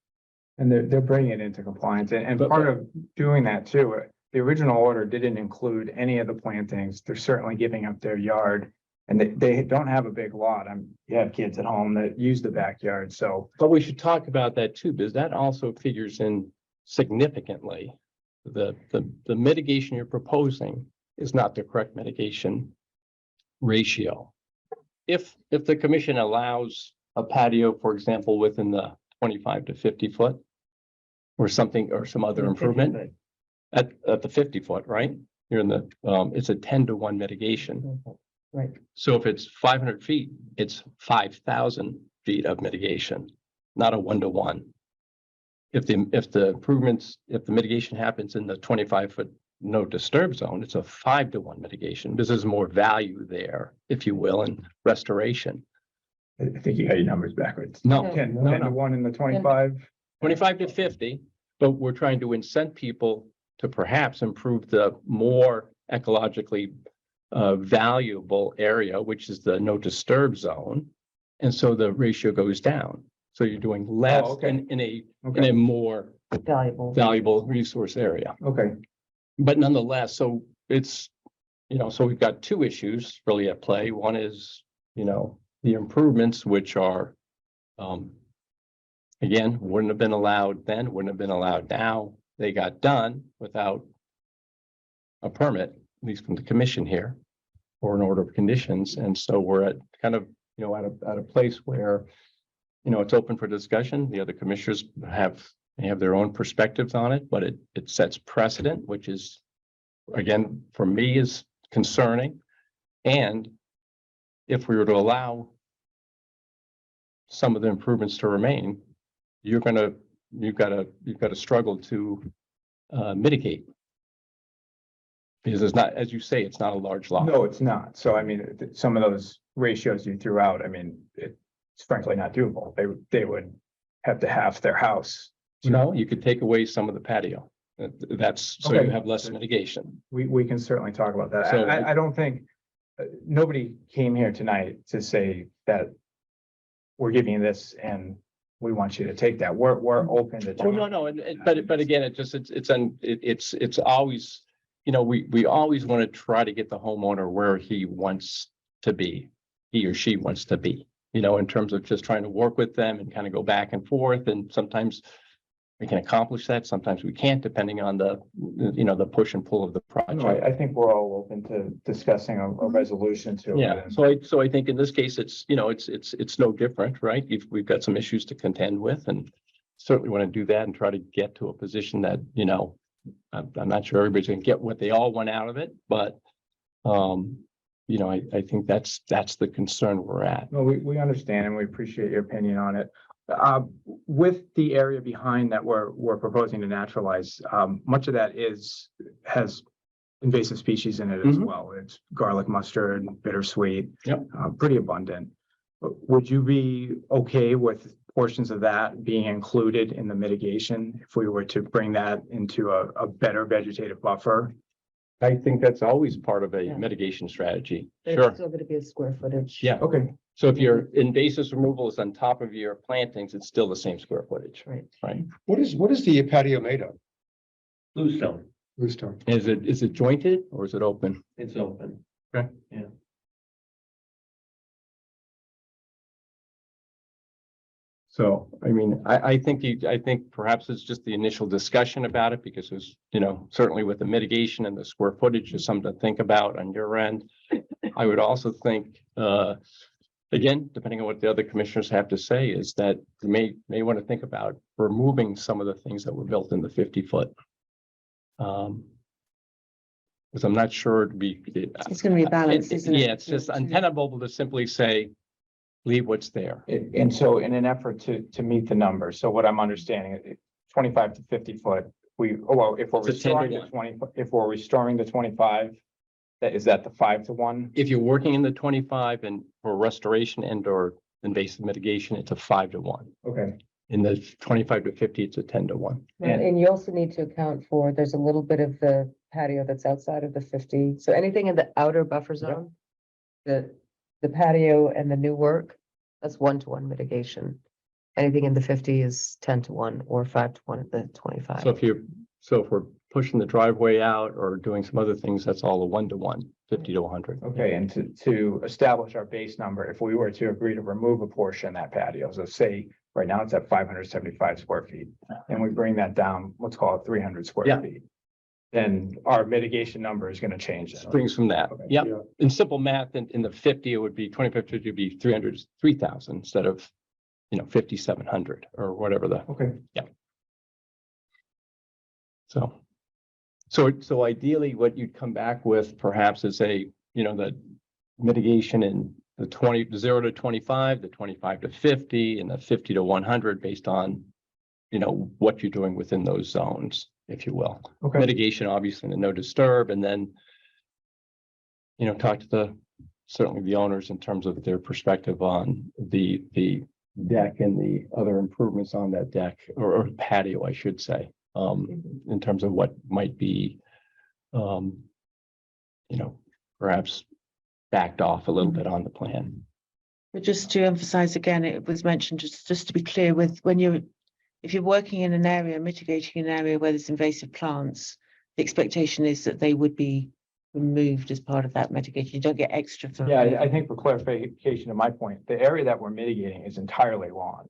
and they're bringing it into compliance and But- part of doing that too. The original order didn't include any of the plantings. They're certainly giving up their yard. And they don't have a big lot. You have kids at home that use the backyard, so. But we should talk about that too, because that also figures in significantly. The mitigation you're proposing is not the correct mitigation ratio. If the commission allows a patio, for example, within the 25 to 50 foot or something, or some other improvement at the 50 foot, right? You're in the, it's a 10-to-1 mitigation. Right. So if it's 500 feet, it's 5,000 feet of mitigation, not a 1-to-1. If the improvements, if the mitigation happens in the 25-foot no disturb zone, it's a 5-to-1 mitigation. This is more value there, if you will, in restoration. I think you got your numbers backwards. No, 10 no, to no. 1 in the 25. 25 to 50, but we're trying to incent people to perhaps improve the more ecologically valuable area, which is the no disturb zone. And so the ratio goes down. So you're doing less okay. in a Okay, Valuable. valuable resource area. okay. But nonetheless, so it's, so we've got two issues really at play. One is, the improvements, which are, again, wouldn't have been allowed then, wouldn't have been allowed now. They got done without a permit, at least from the commission here, or an order of conditions. And so we're at kind of, at a place where, it's open for discussion. The other commissioners have their own perspectives on it, but it sets precedent, which is, again, for me is concerning. And if we were to allow some of the improvements to remain, you've got to struggle to mitigate. Because it's not, as you say, it's not a large lot. No, it's not. So I mean, some of those ratios you threw out, I mean, it's frankly not doable. They would have to half their house. No, you could take away some of the patio. That's so you Okay. have less mitigation. We can certainly talk about that. So- I don't think, nobody came here tonight to say that we're giving you this and we want you to take that. We're open to. Oh, no, but again, it's always, we always want to try to get the homeowner where he wants to be, he or she wants to be, in terms of just trying to work with them and kind of go back and forth. And sometimes we can accomplish that. Sometimes we can't, depending on the, you know, the push and pull of the No, project. I think we're all open to discussing a resolution to it. Yeah, so I think in this case, it's, you know, it's no different, right? If we've got some issues to contend with, and certainly want to do that and try to get to a position that, you know, I'm not sure everybody's gonna get what they all want out of it, but you know, I think that's the concern we're at. No, we understand and we appreciate your opinion on it. With the area behind that we're proposing to naturalize, much of that has invasive species in it as Mhm. well. It's garlic mustard, bittersweet. Yep. Pretty abundant. Would you be okay with portions of that being included in the mitigation if we were to bring that into a better vegetative buffer? I think that's always part of a Yeah. mitigation strategy. But Sure. it's still gonna be a square footage. Yeah. Okay. So if your invasive removal is on top of your plantings, it's still the same square footage, Right. right? What is the patio made of? Bluestone, Bluestone. Is it jointed or is it open? it's open. Okay. Yeah. So, I mean, I think perhaps it's just the initial discussion about it because it's, you know, certainly with the mitigation and the square footage is something to think about on your end. I would also think, again, depending on what the other commissioners have to say, is that you may want to think about removing some of the things that were built in the 50-foot. Because I'm not sure it'd be. It's gonna be a balance, isn't it? Yeah, it's just untenable to simply say, leave what's there. And so in an effort to meet the number, so what I'm understanding, 25 to 50 foot, if we're It's a 10 to restoring the 1. 20, if we're restoring the 25, is that the 5 to 1? If you're working in the 25 and for restoration and or invasive mitigation, it's a 5 to 1. Okay. In the 25 to 50, it's a 10 to 1. And you also need to account for, there's a little bit of the patio that's outside of the 50. So anything in the outer buffer zone, the patio and the new work, that's 1-to-1 mitigation. Anything in the 50 is 10 to 1 or 5 to 1 at the 25. So if we're pushing the driveway out or doing some other things, that's all a 1-to-1, 50 to 100. Okay, and to establish our base number, if we were to agree to remove a portion of that patio, so say right now it's at 575 square feet, and we bring that down, let's call it 300 square Yeah. feet, then our mitigation number is going to change. then. Springs from that. Okay. Yep. In simple math, in the 50, it would be 25 to 50 would be 3,000 instead of, you know, 5,700 or whatever the. Okay. So ideally, what you'd come back with perhaps is a, you know, the mitigation in the 0 to 25, the 25 to 50, and the 50 to 100 based on, you know, what you're doing within those zones, if you will. Okay. Mitigation, obviously, the no disturb, and then, you know, talk to certainly the owners in terms of their perspective on the deck and the other improvements on that deck or patio, I should say. In terms of what might be, you know, perhaps backed off a little bit on the plan. But just to emphasize again, it was mentioned, just to be clear with if you're working in an area, mitigating an area where there's invasive plants, the expectation is that they would be removed as part of that mitigation. You don't get extra for. Yeah, I think for clarification of my point, the area that we're mitigating is entirely lawn.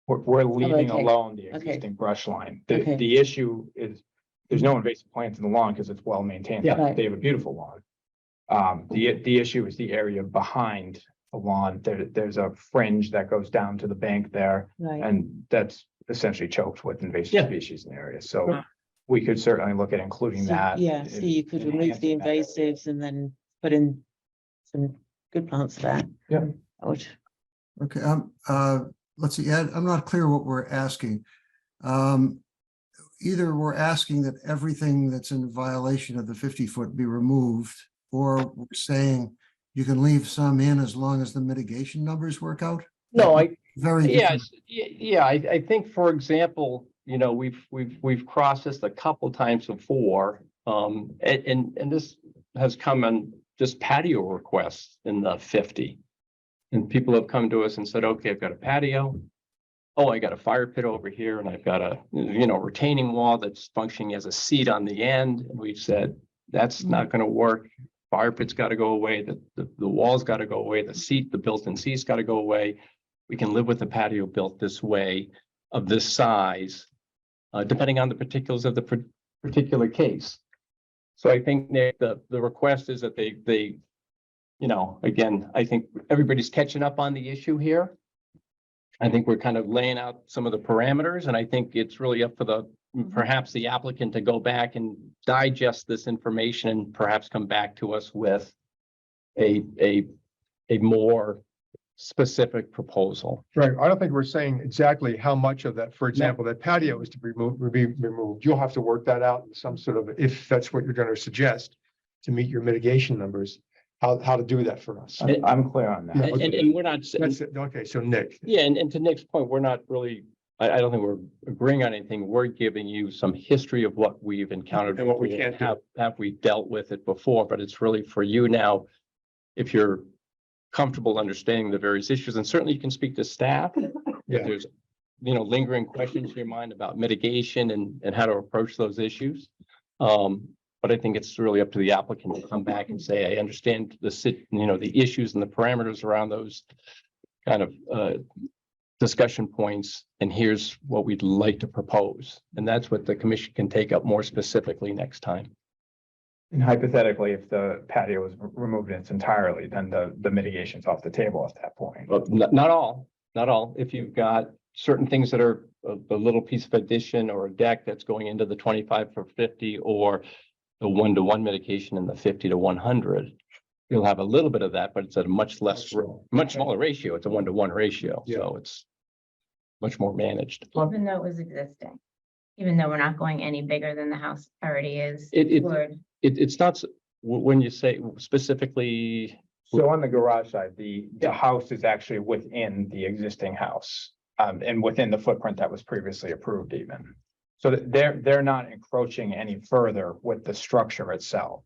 We're leaving okay. alone the Okay. existing brush line. Okay. The issue is there's no invasive plants in the lawn because it's well maintained. Yeah. Right. They have a beautiful lawn. The issue is the area behind the lawn. There's a fringe that goes down to the bank there, Right. and that's essentially choked with invasive Yeah. species in the area. So we could certainly look at including So, that. yeah, so you could remove the enhancing that area. invasives and then put in some good plants there. Yeah. Which, Okay, let's see, Ed, I'm not clear what we're asking. Either we're asking that everything that's in violation of the 50-foot be removed, or we're saying you can leave some in as long as the mitigation numbers work out? No, Very Yeah, different. I think, for example, you know, we've crossed this a couple times before. And this has come on just patio requests in the 50. And people have come to us and said, okay, I've got a patio. Oh, I got a fire pit over here and I've got a, you know, retaining wall that's functioning as a seat on the end. And we've said, that's not going to work. Fire pit's got to go away. The wall's got to go away. The built-in seat's got to go away. We can live with the patio built this way of this size. depending on the particulars of the particular case. So I think Nick, the request is that they, you know, again, I think everybody's catching up on the issue here. I think we're kind of laying out some of the parameters, and I think it's really up for the, perhaps the applicant to go back and digest this information and perhaps come back to us with a more specific proposal. Right, I don't think we're saying exactly how much of that, for example, that patio is to be removed. You'll have to work that out in some sort of, if that's what you're gonna suggest to meet your mitigation numbers, how to do that for us. I'm clear on that. Yeah. And we're not, That's it. Okay, so Nick, yeah, and to Nick's point, we're not really, I don't think we're agreeing on anything. We're giving you some history of what we've encountered. And what we before, can't do. have we dealt with it before, but it's really for you now. If you're comfortable understanding the various issues, and certainly you can speak to staff. Yeah. If there's, you know, lingering questions in your mind about mitigation and how to approach those issues. But I think it's really up to the applicant to come back and say, I understand the issues and the parameters around those kind of discussion points, and here's what we'd like to propose. And that's what the commission can take up more specifically next time. And hypothetically, if the patio is removed in its entirely, then the mitigation's off the table at that point. Well, not all. If you've got certain things that are a little piece of addition or a deck that's going into the 25 for 50, or the 1-to-1 mitigation in the 50 to 100, you'll have a little bit of that, but it's at a much smaller ratio. It's a 1-to-1 ratio, so it's much more managed. Even though it was existing, even though we're not going any bigger than the house already is. It- Lord, It's not, when you say specifically, So on the garage side, the house is actually within the existing house, and within the footprint that was previously approved even. So that they're not encroaching any further with the structure itself.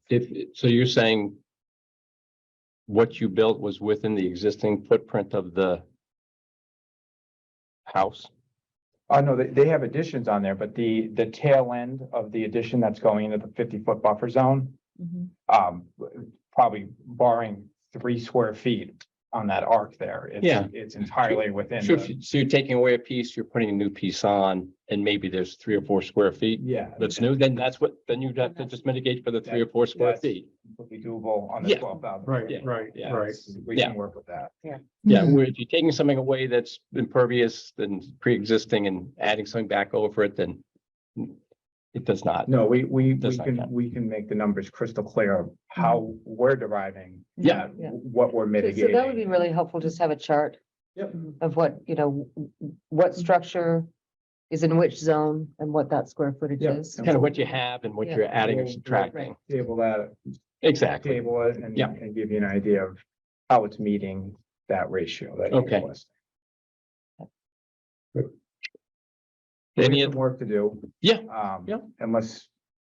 so you're saying what you built was within the existing footprint of the house? No, they have additions on there, but the tail end of the addition that's going into the 50-foot buffer zone, probably barring 3 square feet on that arc there. It's entirely within. Sure, so you're taking away a piece, you're putting a new piece on, and maybe there's 3 or 4 square feet Yeah. that's new, then you'd have to just mitigate for the 3 or 4 square That's feet. completely doable on the Yeah. 12,000. right, Yeah, right, yeah. right. We Yeah. can work with that. Yeah, where if you're taking something away that's impervious and pre-existing and adding something back over it, then it does not. No, we Does not count. can make the numbers crystal clear of how we're deriving. Yeah. What we're So mitigating. that would be really helpful, just have a chart. Yep. Of what, what structure is in which zone and what that square footage Yeah. is. Kind of what you have and what Yeah. you're adding or subtracting. Table that, Exactly. table it and, Yeah. and give you an idea of how it's meeting that ratio that. you're Okay. requesting. Any We have other- some work to do. Yeah. Yeah. Unless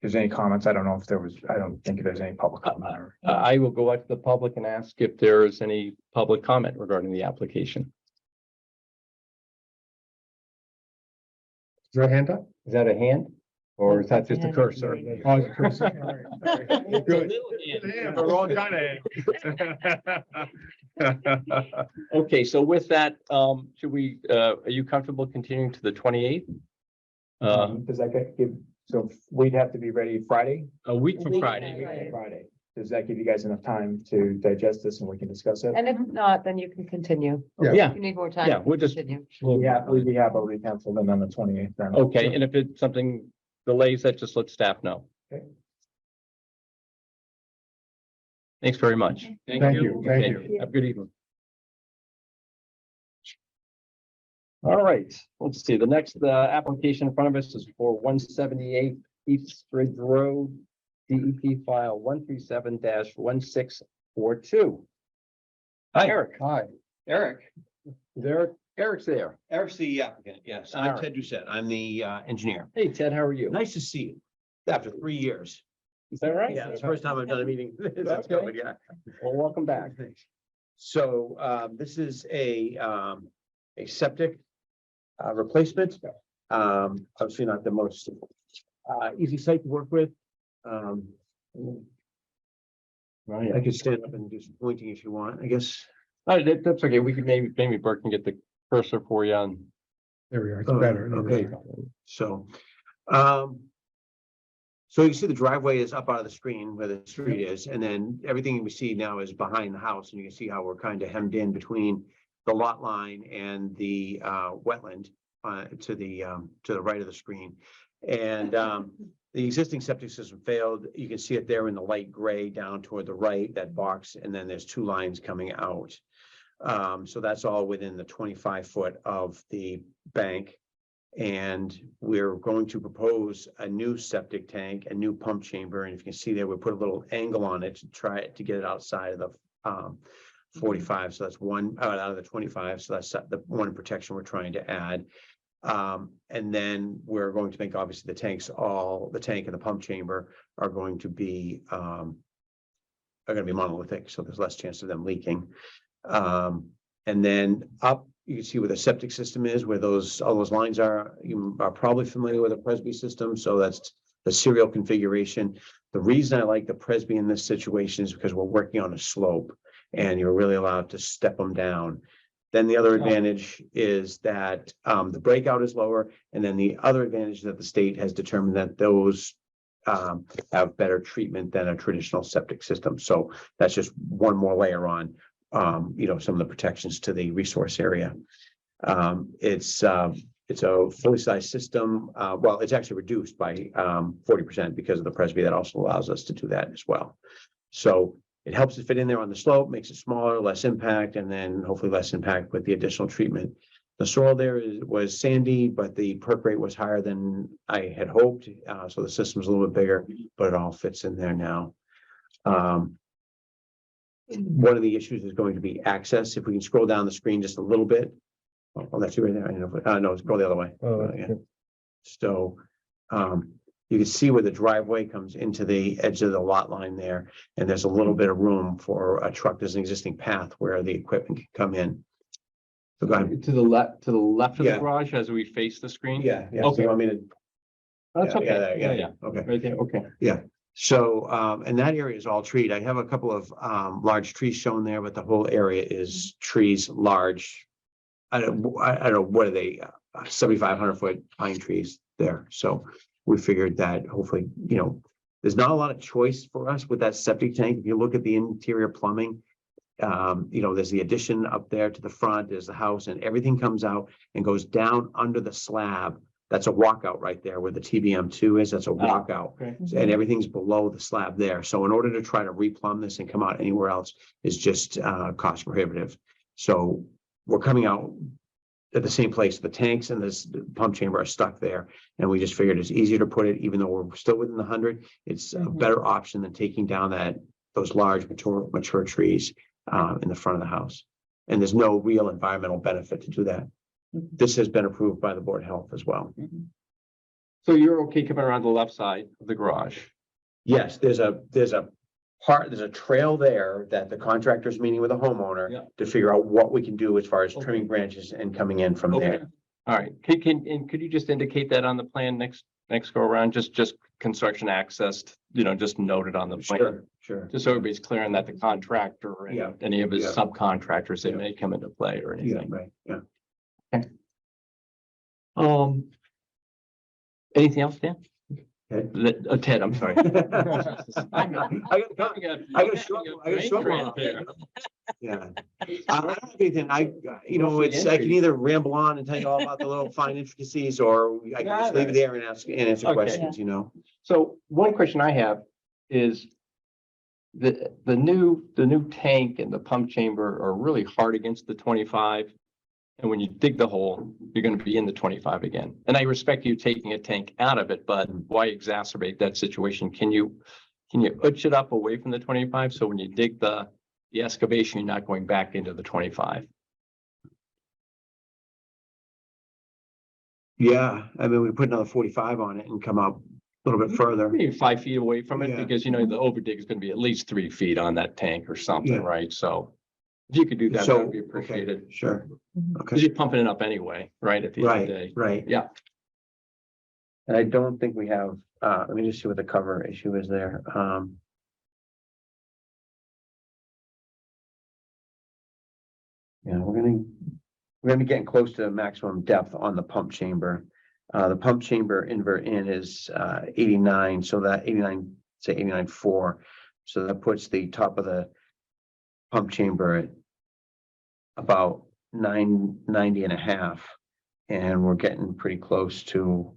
there's any comments, I don't know if there was, I don't think there's any public comment. or- I will go out to the public and ask if there is any public comment regarding the application. Is there a hand up? Is that a hand? Or is that just a cursor? Oh, it's a cursor. All right, all right. Good. Yeah, we're all kind of. Okay, so with that, should we, are you comfortable continuing to the 28th? Does that give, so we'd have to be ready Friday? A week from week Friday. Friday. Friday. Does that give you guys enough time to digest this and we can discuss it? And if not, then you can continue. Yeah, If you need more time. yeah, we'll just, continue. Yeah, we'd be happy to cancel them on the 28th then. okay, and if it's something delays that, just let staff know. Okay. Thanks very much. Thank you, thank Okay, have a good evening. All right, let's see, the next application in front of us is for 178 East Ridge Road, DEP file 137-1642. Hi, Eric. Hi. Eric, Eric's there. Eric's the applicant, yes. All I'm right. Ted Doucette. I'm the engineer. Hey, Ted, how are you? Nice to see you after 3 years. Is that right? Yeah, it's the first time I've done a meeting. That's good. Yeah. Well, welcome back. So this is a septic replacement. Obviously not the most easy site to work with. Right. I could stand up and do some pointing if you want, I guess. That's okay. We could maybe Bert can get the cursor for you on. There we are. It's Oh, better. okay. So So you see the driveway is up out of the screen where the street is, and then everything we see now is behind the house, and you can see how we're kind of hemmed in between the lot line and the wetland to the right of the screen. And the existing septic system failed. You can see it there in the light gray down toward the right, that box, and then there's two lines coming out. So that's all within the 25-foot of the bank. And we're going to propose a new septic tank, a new pump chamber. And if you can see there, we put a little angle on it to try to get it outside of the 45. So that's one out of the 25. So that's the one protection we're trying to add. And then we're going to make, obviously, the tank and the pump chamber are going to be monolithic. So there's less chance of them leaking. And then up, you can see where the septic system is, where all those lines are. You are probably familiar with the Presby system, so that's the serial configuration. The reason I like the Presby in this situation is because we're working on a slope, and you're really allowed to step them down. Then the other advantage is that the breakout is lower, and then the other advantage that the state has determined that those have better treatment than a traditional septic system. So that's just one more layer on. Some of the protections to the resource area. It's a fully sized system. Well, it's actually reduced by 40% because of the Presby. That also allows us to do that as well. So it helps it fit in there on the slope, makes it smaller, less impact, and then hopefully less impact with the additional treatment. The soil there was sandy, but the perk rate was higher than I had hoped. So the system's a little bit bigger, but it all fits in there now. One of the issues is going to be access. If we can scroll down the screen just a little bit. Oh, that's you right there. I know. No, scroll the other way. Yeah. So you can see where the driveway comes into the edge of the lot line there, and there's a little bit of room for a truck. There's an existing path where the equipment can come in. So go ahead. To the left of the Yeah. garage as we face the screen? Yeah. So Okay. you want me to? That's okay. Yeah. Okay. Right there, okay. So, and that area is all treed. I have a couple of large trees shown there, but the whole area is trees, large. I don't know, what are they, 7,500 foot pine trees there. So we figured that hopefully, there's not a lot of choice for us with that septic tank. If you look at the interior plumbing, there's the addition up there to the front, there's the house, and everything comes out and goes down under the slab. That's a walkout right there where the TBM2 is. That's a walkout. Okay. And everything's below the slab there. So in order to try to replumb this and come out anywhere else is just cost prohibitive. So we're coming out at the same place. The tanks and the pump chamber are stuck there. And we just figured it's easier to put it, even though we're still within the 100. It's a better option than taking down those large mature trees in the front of the house. And there's no real environmental benefit to do that. This has been approved by the Board of Health as well. So you're okay coming around the left side of the garage? Yes, there's a trail there that the contractor's meeting with a homeowner to figure out what we can do as far as trimming branches and coming in from there. All right, could you just indicate that on the plan next go around, just construction access, just noted on the plan? Sure. Just so everybody's clear on that, the contractor Yeah. and any of his Yeah. subcontractors that Yeah. may come into play or Yeah, anything. right, yeah. Anything else, Dan? Okay. Ted, I'm sorry. I got a short one up there. Yeah. I don't have anything. I can either ramble on and tell you all about the little fine intricacies, or I can just leave it there and answer Okay. questions, So one question I have is the new tank and the pump chamber are really hard against the 25. And when you dig the hole, you're going to be in the 25 again. And I respect you taking a tank out of it, but why exacerbate that situation? Can you utch it up away from the 25? So when you dig the excavation, you're not going back into the 25. Yeah, I mean, we put another 45 on it and come up a little bit further. Maybe 5 feet away from it, Yeah. because the overdig is going to be at least 3 feet on that tank or something, Yeah. right? So if you could do that, that would be appreciated. Okay, sure. Because Okay, you're pumping it up anyway, right? At the end of the day. right. Yeah. And I don't think we have, let me just see what the cover issue is there. Yeah, we're gonna be getting close to maximum depth on the pump chamber. The pump chamber invert in is 89, so that 89, say 89.4. So that puts the top of the pump chamber at about 90.5. And we're getting pretty close to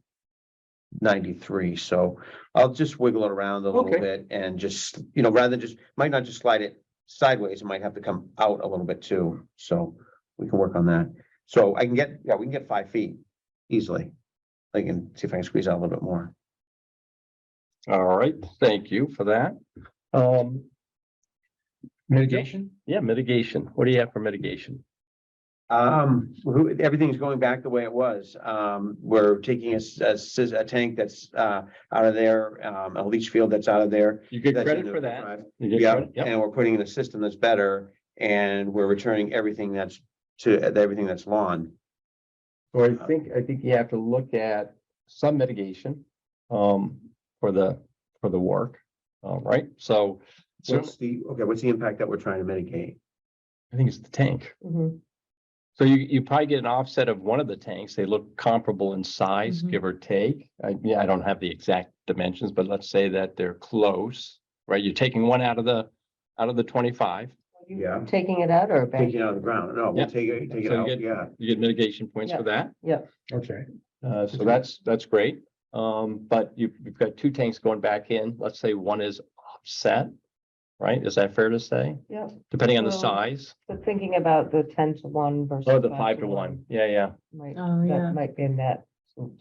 93. So I'll just wiggle it around a little Okay. bit and just, rather than just, might not just slide it sideways, it might have to come out a little bit too. So we can work on that. So we can get 5 feet easily. I can see if I can squeeze out a little bit more. All right, thank you for that. Mitigation? Yeah, mitigation. What do you have for mitigation? Everything's going back the way it was. We're taking a tank that's out of there, a leach field that's out of there. You get That's credit in for the that. drive. You get Yeah, credit? Yep. and we're putting in a system that's better, and we're returning everything that's lawn. So I think you have to look at some mitigation, for the work. Right, so What's the impact that we're trying to mitigate? I think it's the tank. Mhm. So you probably get an offset of one of the tanks. They look comparable in size, Mhm. give or take. I don't have the exact dimensions, but let's say that they're close, right? You're taking one out of the 25. Yeah. Taking it out or back? Take it out of the ground. No, Yeah. we'll take it So you out. get- Yeah. You get mitigation points for that. Okay. So that's great. But you've got 2 tanks going back in. Let's say one is offset, right? Is that fair to say? Yeah, Depending on the So- size but thinking about the 10-1 versus. or the 5-to-1. Yeah. Might, Oh, yeah. that might be a net.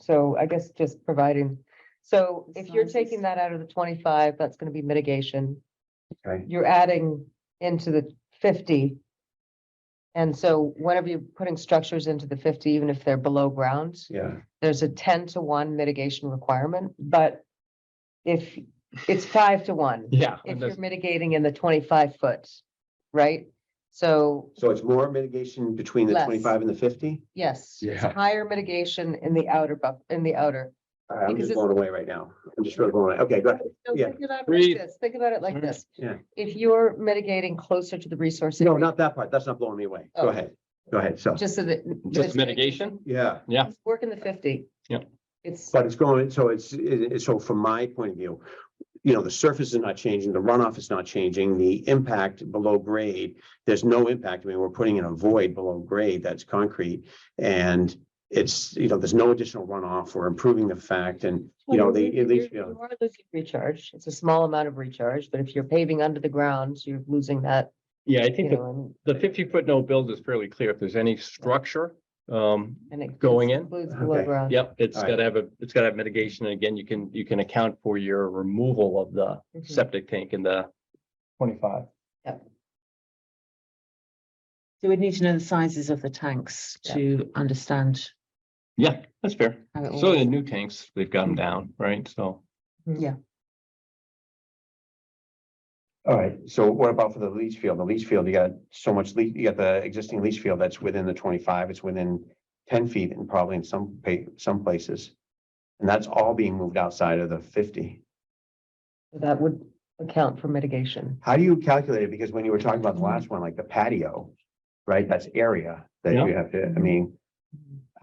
So I guess just providing, so The if you're sizes. taking that out of the 25, that's gonna be mitigation. Okay. You're adding into the 50. And so whenever you're putting structures into the 50, even if they're below ground, Yeah. there's a 10-1 mitigation requirement, but if it's 5-1, Yeah. if you're mitigating in the 25-foot, right? So So it's more mitigation between the Less. 25 and the 50? yes, it's Yeah. higher mitigation in the outer in the outer. I'm Because just it's- blown away right now. I'm just really blown away. Okay, go ahead. So Yeah. think about it Breathe. like this, think about it like Mhm. this. Yeah. If you're mitigating closer to the resource. No, area, not that part. That's not blowing me away. Go Oh. ahead. Go ahead. So, Just so that. Just mitigation? yeah, Yeah. Just work in the 50. Yeah. It's, but it's going, so from my point of view, the surface is not changing, the runoff is not changing, the impact below grade, there's no impact. I mean, we're putting in a void below grade that's concrete, and it's, there's no additional runoff. We're improving the fact, and, well, at least, you are losing recharge. It's a small amount of recharge, but if you're paving under the ground, you're losing that, Yeah, I you think know, the 50-foot no build is fairly clear. If there's any structure, and it going in? includes below Okay. ground. yep, it's All right. gotta have mitigation. And again, you can account for your removal of the Mhm. septic tank in the 25. So we'd need to know the sizes of the tanks to understand Yeah, that's fair. how it all So the works. new tanks, they've got them down, right? So Yeah. all right, so what about for the leach field? The leach field, you got so much you got the existing leach field that's within the 25, it's within 10 feet and probably in some places. And that's all being moved outside of the 50. That would account for mitigation. How do you calculate it? Because when you were talking about the last one, like the patio, right, that's area that Yeah. you have to, I mean,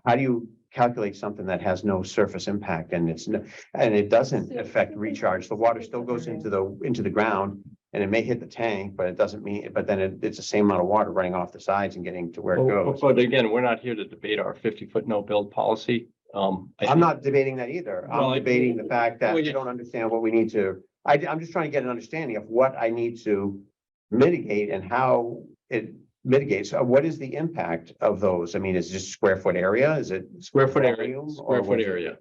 how do you calculate something that has no surface impact and it doesn't affect recharge? The water still goes into the ground and it may hit the tank, but it doesn't mean, but then it's the same amount of water running off the sides and getting to where it goes. But again, we're not here to debate our 50-foot no build policy. I I'm think- not debating that either. Well, I'm debating the fact that well, we yeah. don't understand what we need to, I'm just trying to get an understanding of what I need to mitigate and how it mitigates. What is the impact of those? I mean, is it just square foot area? Is it Square foot area, volume, or square foot what is it? area.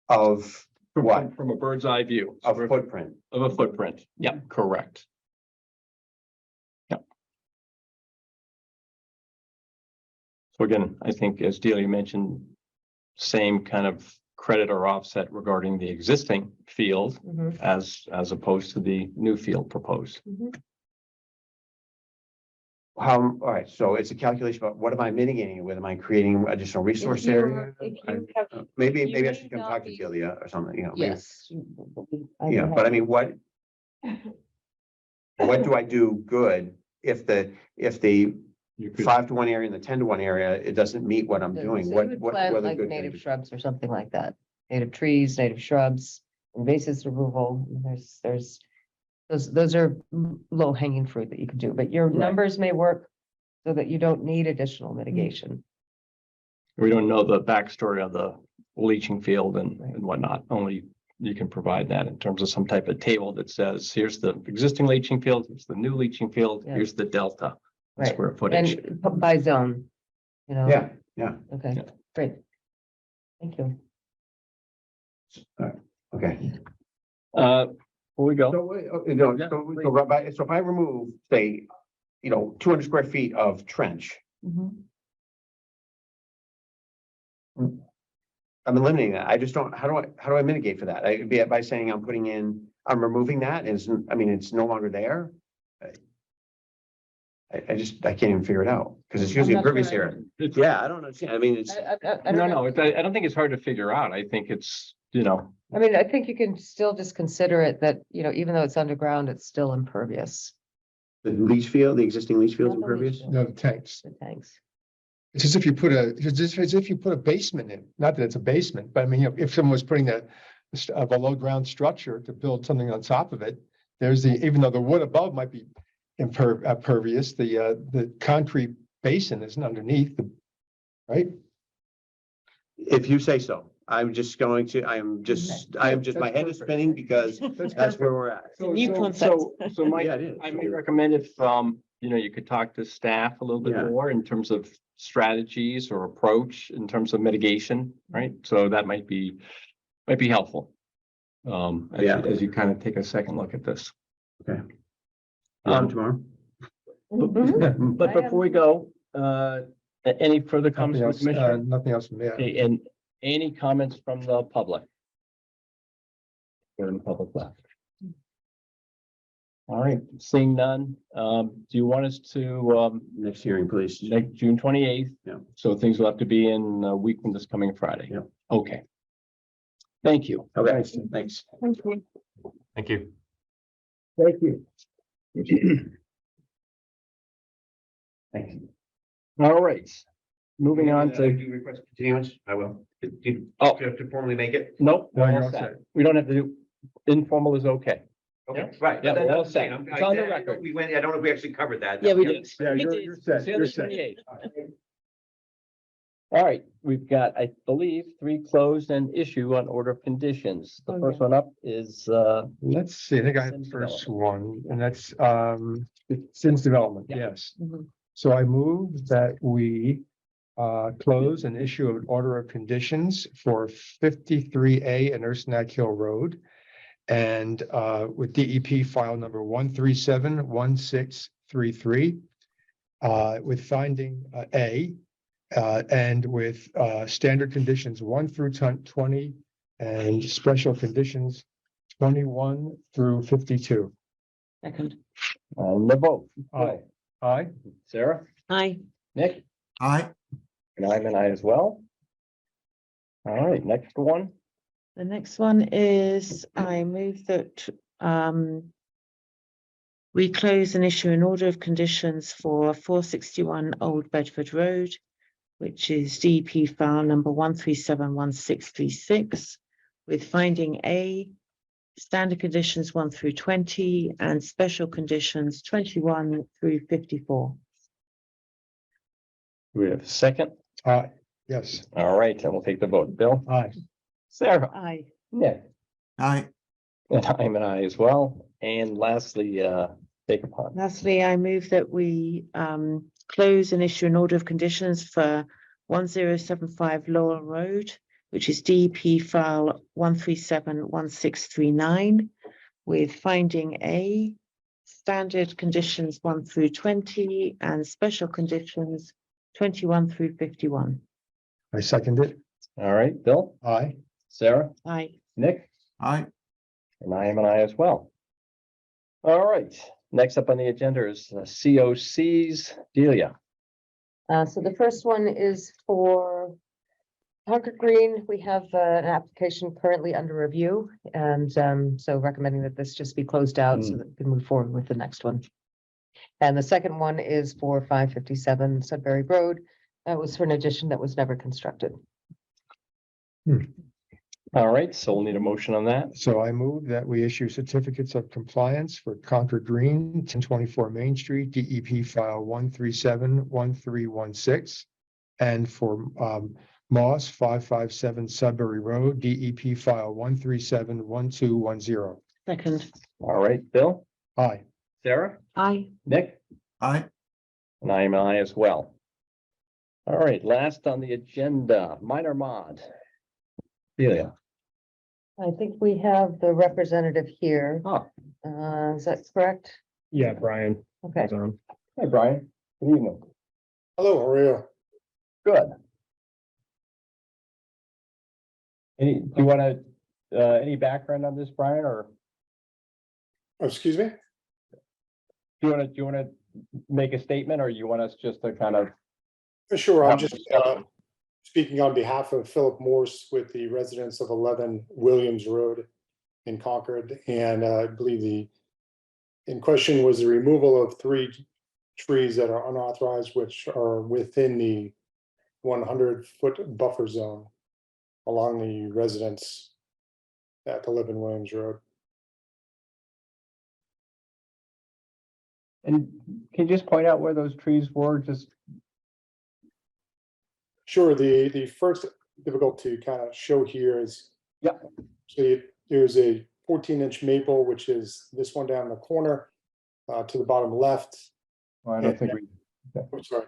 Of what? From a bird's eye view. Of Square- footprint? Of a footprint. Yep, correct. Yep. So again, I think as Delia mentioned, same kind of credit or offset regarding the existing field Mhm. as opposed to the new field proposed. All right, so it's a calculation about what am I mitigating it with? Am I creating additional resource you're- area? if you have- Maybe you I may should come not talk to be- Delia or something, maybe. Yes. Yeah, but I mean, what do I do good if the You could, 5 to 1 area and the 10 to 1 area, it doesn't meet what I'm So doing. you What, would what, plant what are like good native things? shrubs or something like that, native trees, native shrubs, invasive removal, there's. Those are low hanging fruit that you can do, but your Right. numbers may work so that you don't need additional mitigation. we don't know the backstory of the leaching field and Right. whatnot. Only you can provide that in terms of some type of table that says, here's the existing leaching field, here's the new leaching field, Yeah. here's the delta. Right. Square footage. And by zone, you know? Yeah, yeah, Okay, Yeah. great. Thank you. okay. Before we go, So, no, Yeah, so, please. so if I remove, say, 200 square feet of trench, I'm eliminating that. I just don't, how do I mitigate for that? I be it by saying I'm removing that is, I mean, it's no longer there. I can't even figure it out because it's usually not impervious sure area. Yeah, I don't understand. I mean, it's, I no, don't no, know. I don't think it's hard to figure out. I think it's, I mean, I think you can still just consider it that, even though it's underground, it's still impervious. the leach field, the existing leach field's Not the leach impervious. field, No, the tanks. The tanks. It's as if you put as if you put a basement in, not that it's a basement, but I mean, if someone was putting a below ground structure to build something on top of it, even though the wood above might be impervious, the concrete basin isn't underneath right? If you say so, I am just, my head is spinning because that's where we're at. a new concept. So Mike, Yeah, it is. I may recommend if, you could talk to staff a little bit Yeah. more in terms of strategies or approach in terms of mitigation, right? So that might be helpful. Yeah. As you kind of take a second look at this. Okay. Tomorrow. Mhm. But I before we go, any further comments Nothing from the else, commissioner? nothing else from me. Okay, and any comments from the public? Or in the public left? All right, seeing none, do you want us to, Next hearing, please. like June 28th? Yeah. So things will have to be in a week from this coming Friday? Yeah. Okay. Thank you. Okay, thanks. Thank you. Thank you. Thank you. All right, moving on to, Do you request continuance? I will. Do you have to formally make it? nope, No, we're you're all all set. set. We don't have to do, informal is okay. Okay, right. Yeah, But we're all that's set. what I'm saying. It's on the I know record. We went, I don't know if we actually covered that. Yeah, we did. Yeah, We you're did. set, See you you're on the set. 28th. All right, we've got, I believe, 3 closed and issue on order of conditions. The first one up is, Let's see, I think I have the Sims first development. one, and that's Sims Development, Yeah. yes. Mhm. So I move that we close and issue an order of conditions for 53A and Ursunak Hill Road. And with DEP file number 1371633, with finding A, and with standard conditions 1 through 20 and special conditions 21 through 52. Second. on the vote. Aye. Aye. Sarah, Aye. Nick, Aye. and I'm an I as well. All right, next one. The next one is I move that we close and issue an order of conditions for 461 Old Bedford Road, which is DEP file number 1371636, with finding A, standard conditions 1 through 20 and special conditions 21 through 54. Do we have a second? Aye. Yes. All right, and we'll take the vote. Bill, Aye. Sarah, Aye. Nick, Aye. and I'm an I as well. And lastly, take upon. Lastly, I move that we close and issue an order of conditions for 1075 Laurel Road, which is DEP file 1371639, with finding A, standard conditions 1 through 20 and special conditions 21 through 51. I second it. All right, Bill, Aye. Sarah, Aye. Nick, Aye. and I am an I as well. All right, next up on the agenda is COCs. Delia. So the first one is for Concord Green. We have an application currently under review, and so recommending that this just be closed out so that we can move forward with the next one. And the second one is for 557 Sudbury Road. That was for an addition that was never constructed. All right, so we'll need a motion on that. So I move that we issue certificates of compliance for Concord Green, 1024 Main Street, DEP file 1371316. And for Moss, 557 Sudbury Road, DEP file 1371210. Second, All right, Bill, Aye. Sarah, aye. Nick, I, and I am an aye as well. All right, last on the agenda, minor mod. Delia. I think we have the representative here. Oh, Is that correct? Yeah, Brian. Okay. hi, Brian. Good evening. Hello, how are you? Good. Do you want to, any background on this, Brian, or Oh, excuse me? do you want to make a statement, or you want us just to kind of? Sure, I'm have a just discussion? speaking on behalf of Philip Morse with the residents of 11 Williams Road in Concord. And I believe in question was the removal of 3 trees that are unauthorized, which are within the 100-foot buffer zone along the residence at 11 Williams Road. And can you just point out where those trees were? Just, Sure, the first difficult to kind of show here is. Yeah. So there's a 14-inch maple, which is this one down in the corner to the bottom left. well, I don't think we, I'm sorry.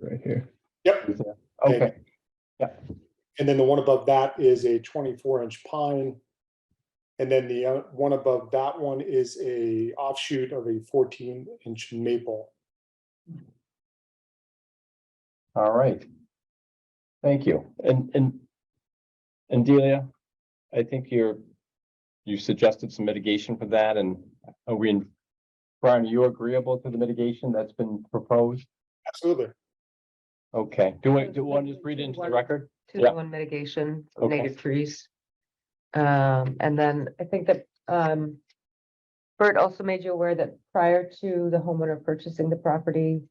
right here. Yep. Okay, And then the one above that is a 24-inch pine. And then the one above that one is a offshoot of a 14-inch maple. all right. Thank you. And Delia, I think you suggested some mitigation for that, and are we Brian, are you agreeable to the mitigation that's been proposed? Absolutely. Okay, do we want to just read it into the record? 2-to-1 mitigation of Okay. native trees. And then I think that Bert also made you aware that prior to the homeowner purchasing the property,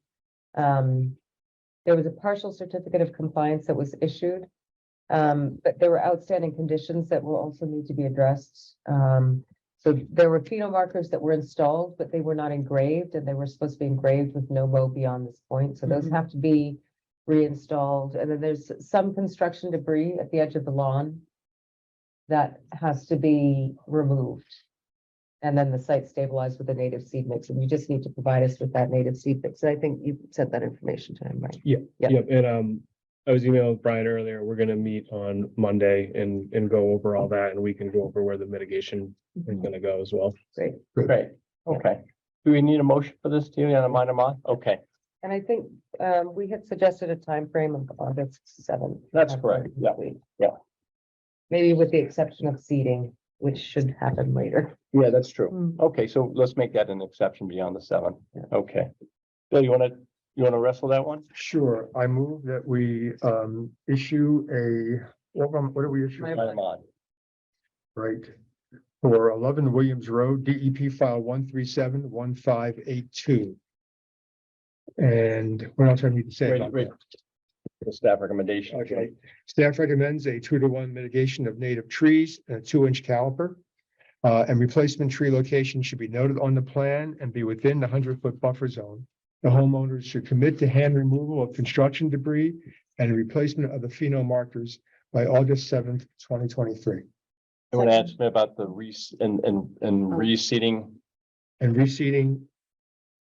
there was a partial certificate of compliance that was issued. But there were outstanding conditions that will also need to be addressed. So there were pheno markers that were installed, but they were not engraved, and they were supposed to be engraved with no mow beyond this point. So those Mhm. have to be reinstalled. And then there's some construction debris at the edge of the lawn that has to be removed. And then the site stabilized with a native seed mix, and you just need to provide us with that native seed mix. And I think you sent that information to him, right? Yeah. Yep, and I was emailing with Brian earlier. We're gonna meet on Monday and go over all that, and we can go over where the mitigation is gonna go as well. Great. Great, okay. Do we need a motion for this, Delia, on a minor mod? Okay, And I think we had suggested a time frame of August 7th. That's correct. Yeah. Yeah. Maybe with the exception of seeding, which should happen later. yeah, that's true. Mm. Okay, so let's make that an exception beyond the 7. Yeah. Okay. Bill, you want to wrestle that one? Sure, I move that we issue what do we issue? Minor mod. Right. For 11 Williams Road, DEP file 1371582. And what else I need to say about Wait. that? The staff recommendation. Okay, staff recommends a 2-to-1 mitigation of native trees and a 2-inch caliper. And replacement tree location should be noted on the plan and be within the 100-foot buffer zone. The homeowners should commit to hand removal of construction debris and replacement of the pheno markers by August 7th, 2023. You want to ask me about the reseeding And reseeding,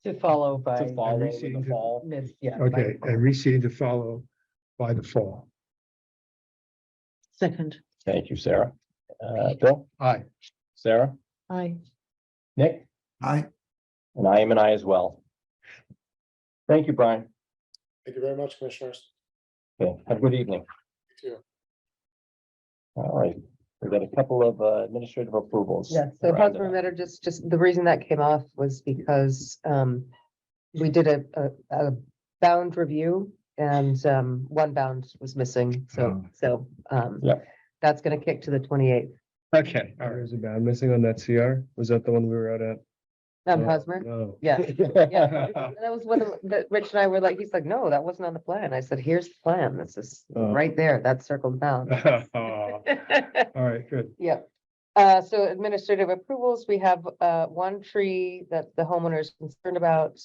To follow by. to follow in reseeding the to- fall? Yeah. okay, and reseeding to follow by the fall. Second, Thank you, Sarah. Bill, Aye. Sarah, aye. Nick, I, and I am an I as well. Thank you, Brian. Thank you very much, commissioners. Okay, have a good evening. You too. All right, we've got a couple of administrative approvals. Yeah, so around Hosmer it. Meadow, just the reason that came off was because we did a bound review and one bound was missing, so Yeah. that's gonna kick to the 28th. Okay, all right. There's a bound missing on that CR. Was that the one we were out at? Hosmer, No. yeah. Yeah. And that was what, that Rich and I were like, he's like, no, that wasn't on the plan. I said, here's the plan. This is Oh. right there. That's circled down. All right, good. Yep. So administrative approvals, we have, one tree that the homeowner is concerned about.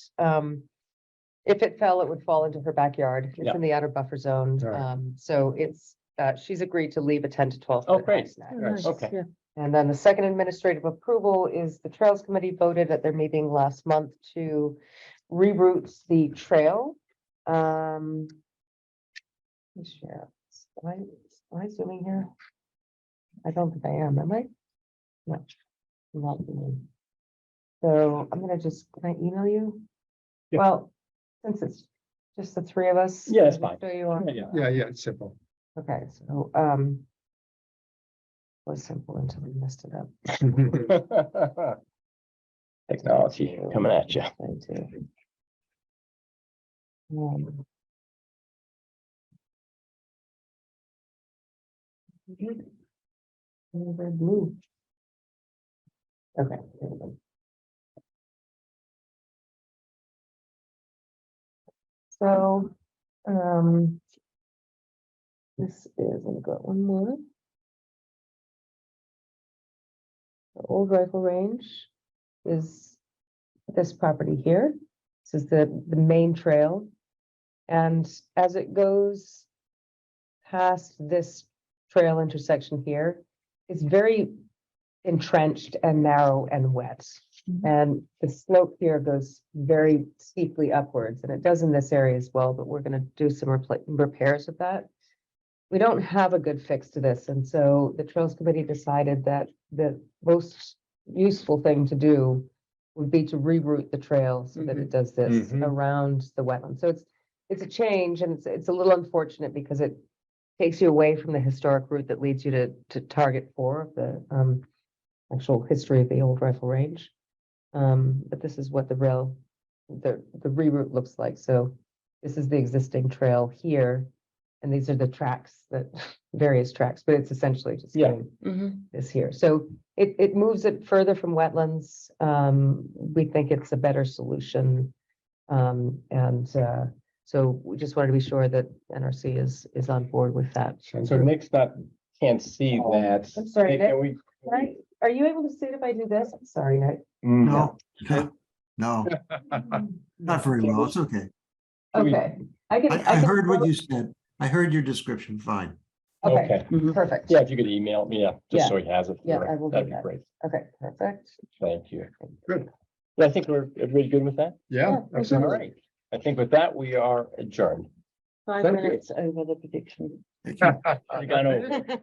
If it fell, it would fall into her backyard. It's Yeah. in the outer buffer zone. All right. So it's, she's agreed to leave a 10 to 12. Oh, foot great. snag. Nice. Okay. Yeah. And then the second administrative approval is the Trails Committee voted at their meeting last month to reroute the trail. Let me share. Am I zooming here? I don't think I am I? No. I'm not zooming. So I'm gonna just, can I email you? Yeah. Well, since it's just the three of us. Yeah, that's can I fine. show you on- Yeah, it's simple. Okay, so, was simple until we messed it up. Technology coming at you. Trying to- Red blue. Okay. there we go. So, this is, I've got one more. The old rifle range is this property here. This is the main trail. And as it goes past this trail intersection here, it's very entrenched and narrow and wet. And the slope here goes very steeply upwards, and it does in this area as well, but we're gonna do some repairs with that. We don't have a good fix to this, and so the Trails Committee decided that the most useful thing to do would be to reroute the trail so that it does this Mhm. around the wetland. So it's a change, and it's a little unfortunate because it takes you away from the historic route that leads you to Target 4 of the actual history of the old rifle range. But this is what the reroute looks like. So this is the existing trail here. And these are the tracks that, various tracks, but it's essentially just Yeah. getting Mhm. this here. So it moves it further from wetlands. We think it's a better solution. So we just wanted to be sure that NRC is on board with that. So Nick's can't see that. I'm sorry, Nick, can Nick. we? Are you able to see it if I do this? I'm sorry, Nick. No, no, not very well. It's okay. Okay, I can. I heard what you said. I heard your description, fine. Okay, Mhm. perfect. Yeah, if you could email me, just so he has it. Yeah, for- I will do That'd be that. great. Okay, perfect. Thank you. Good. Yeah, I think everybody good with that? Yeah, Yeah, All absolutely. right. I think with that, we are adjourned. 5 Thank you. minutes over the prediction. Thank you. We've gone over.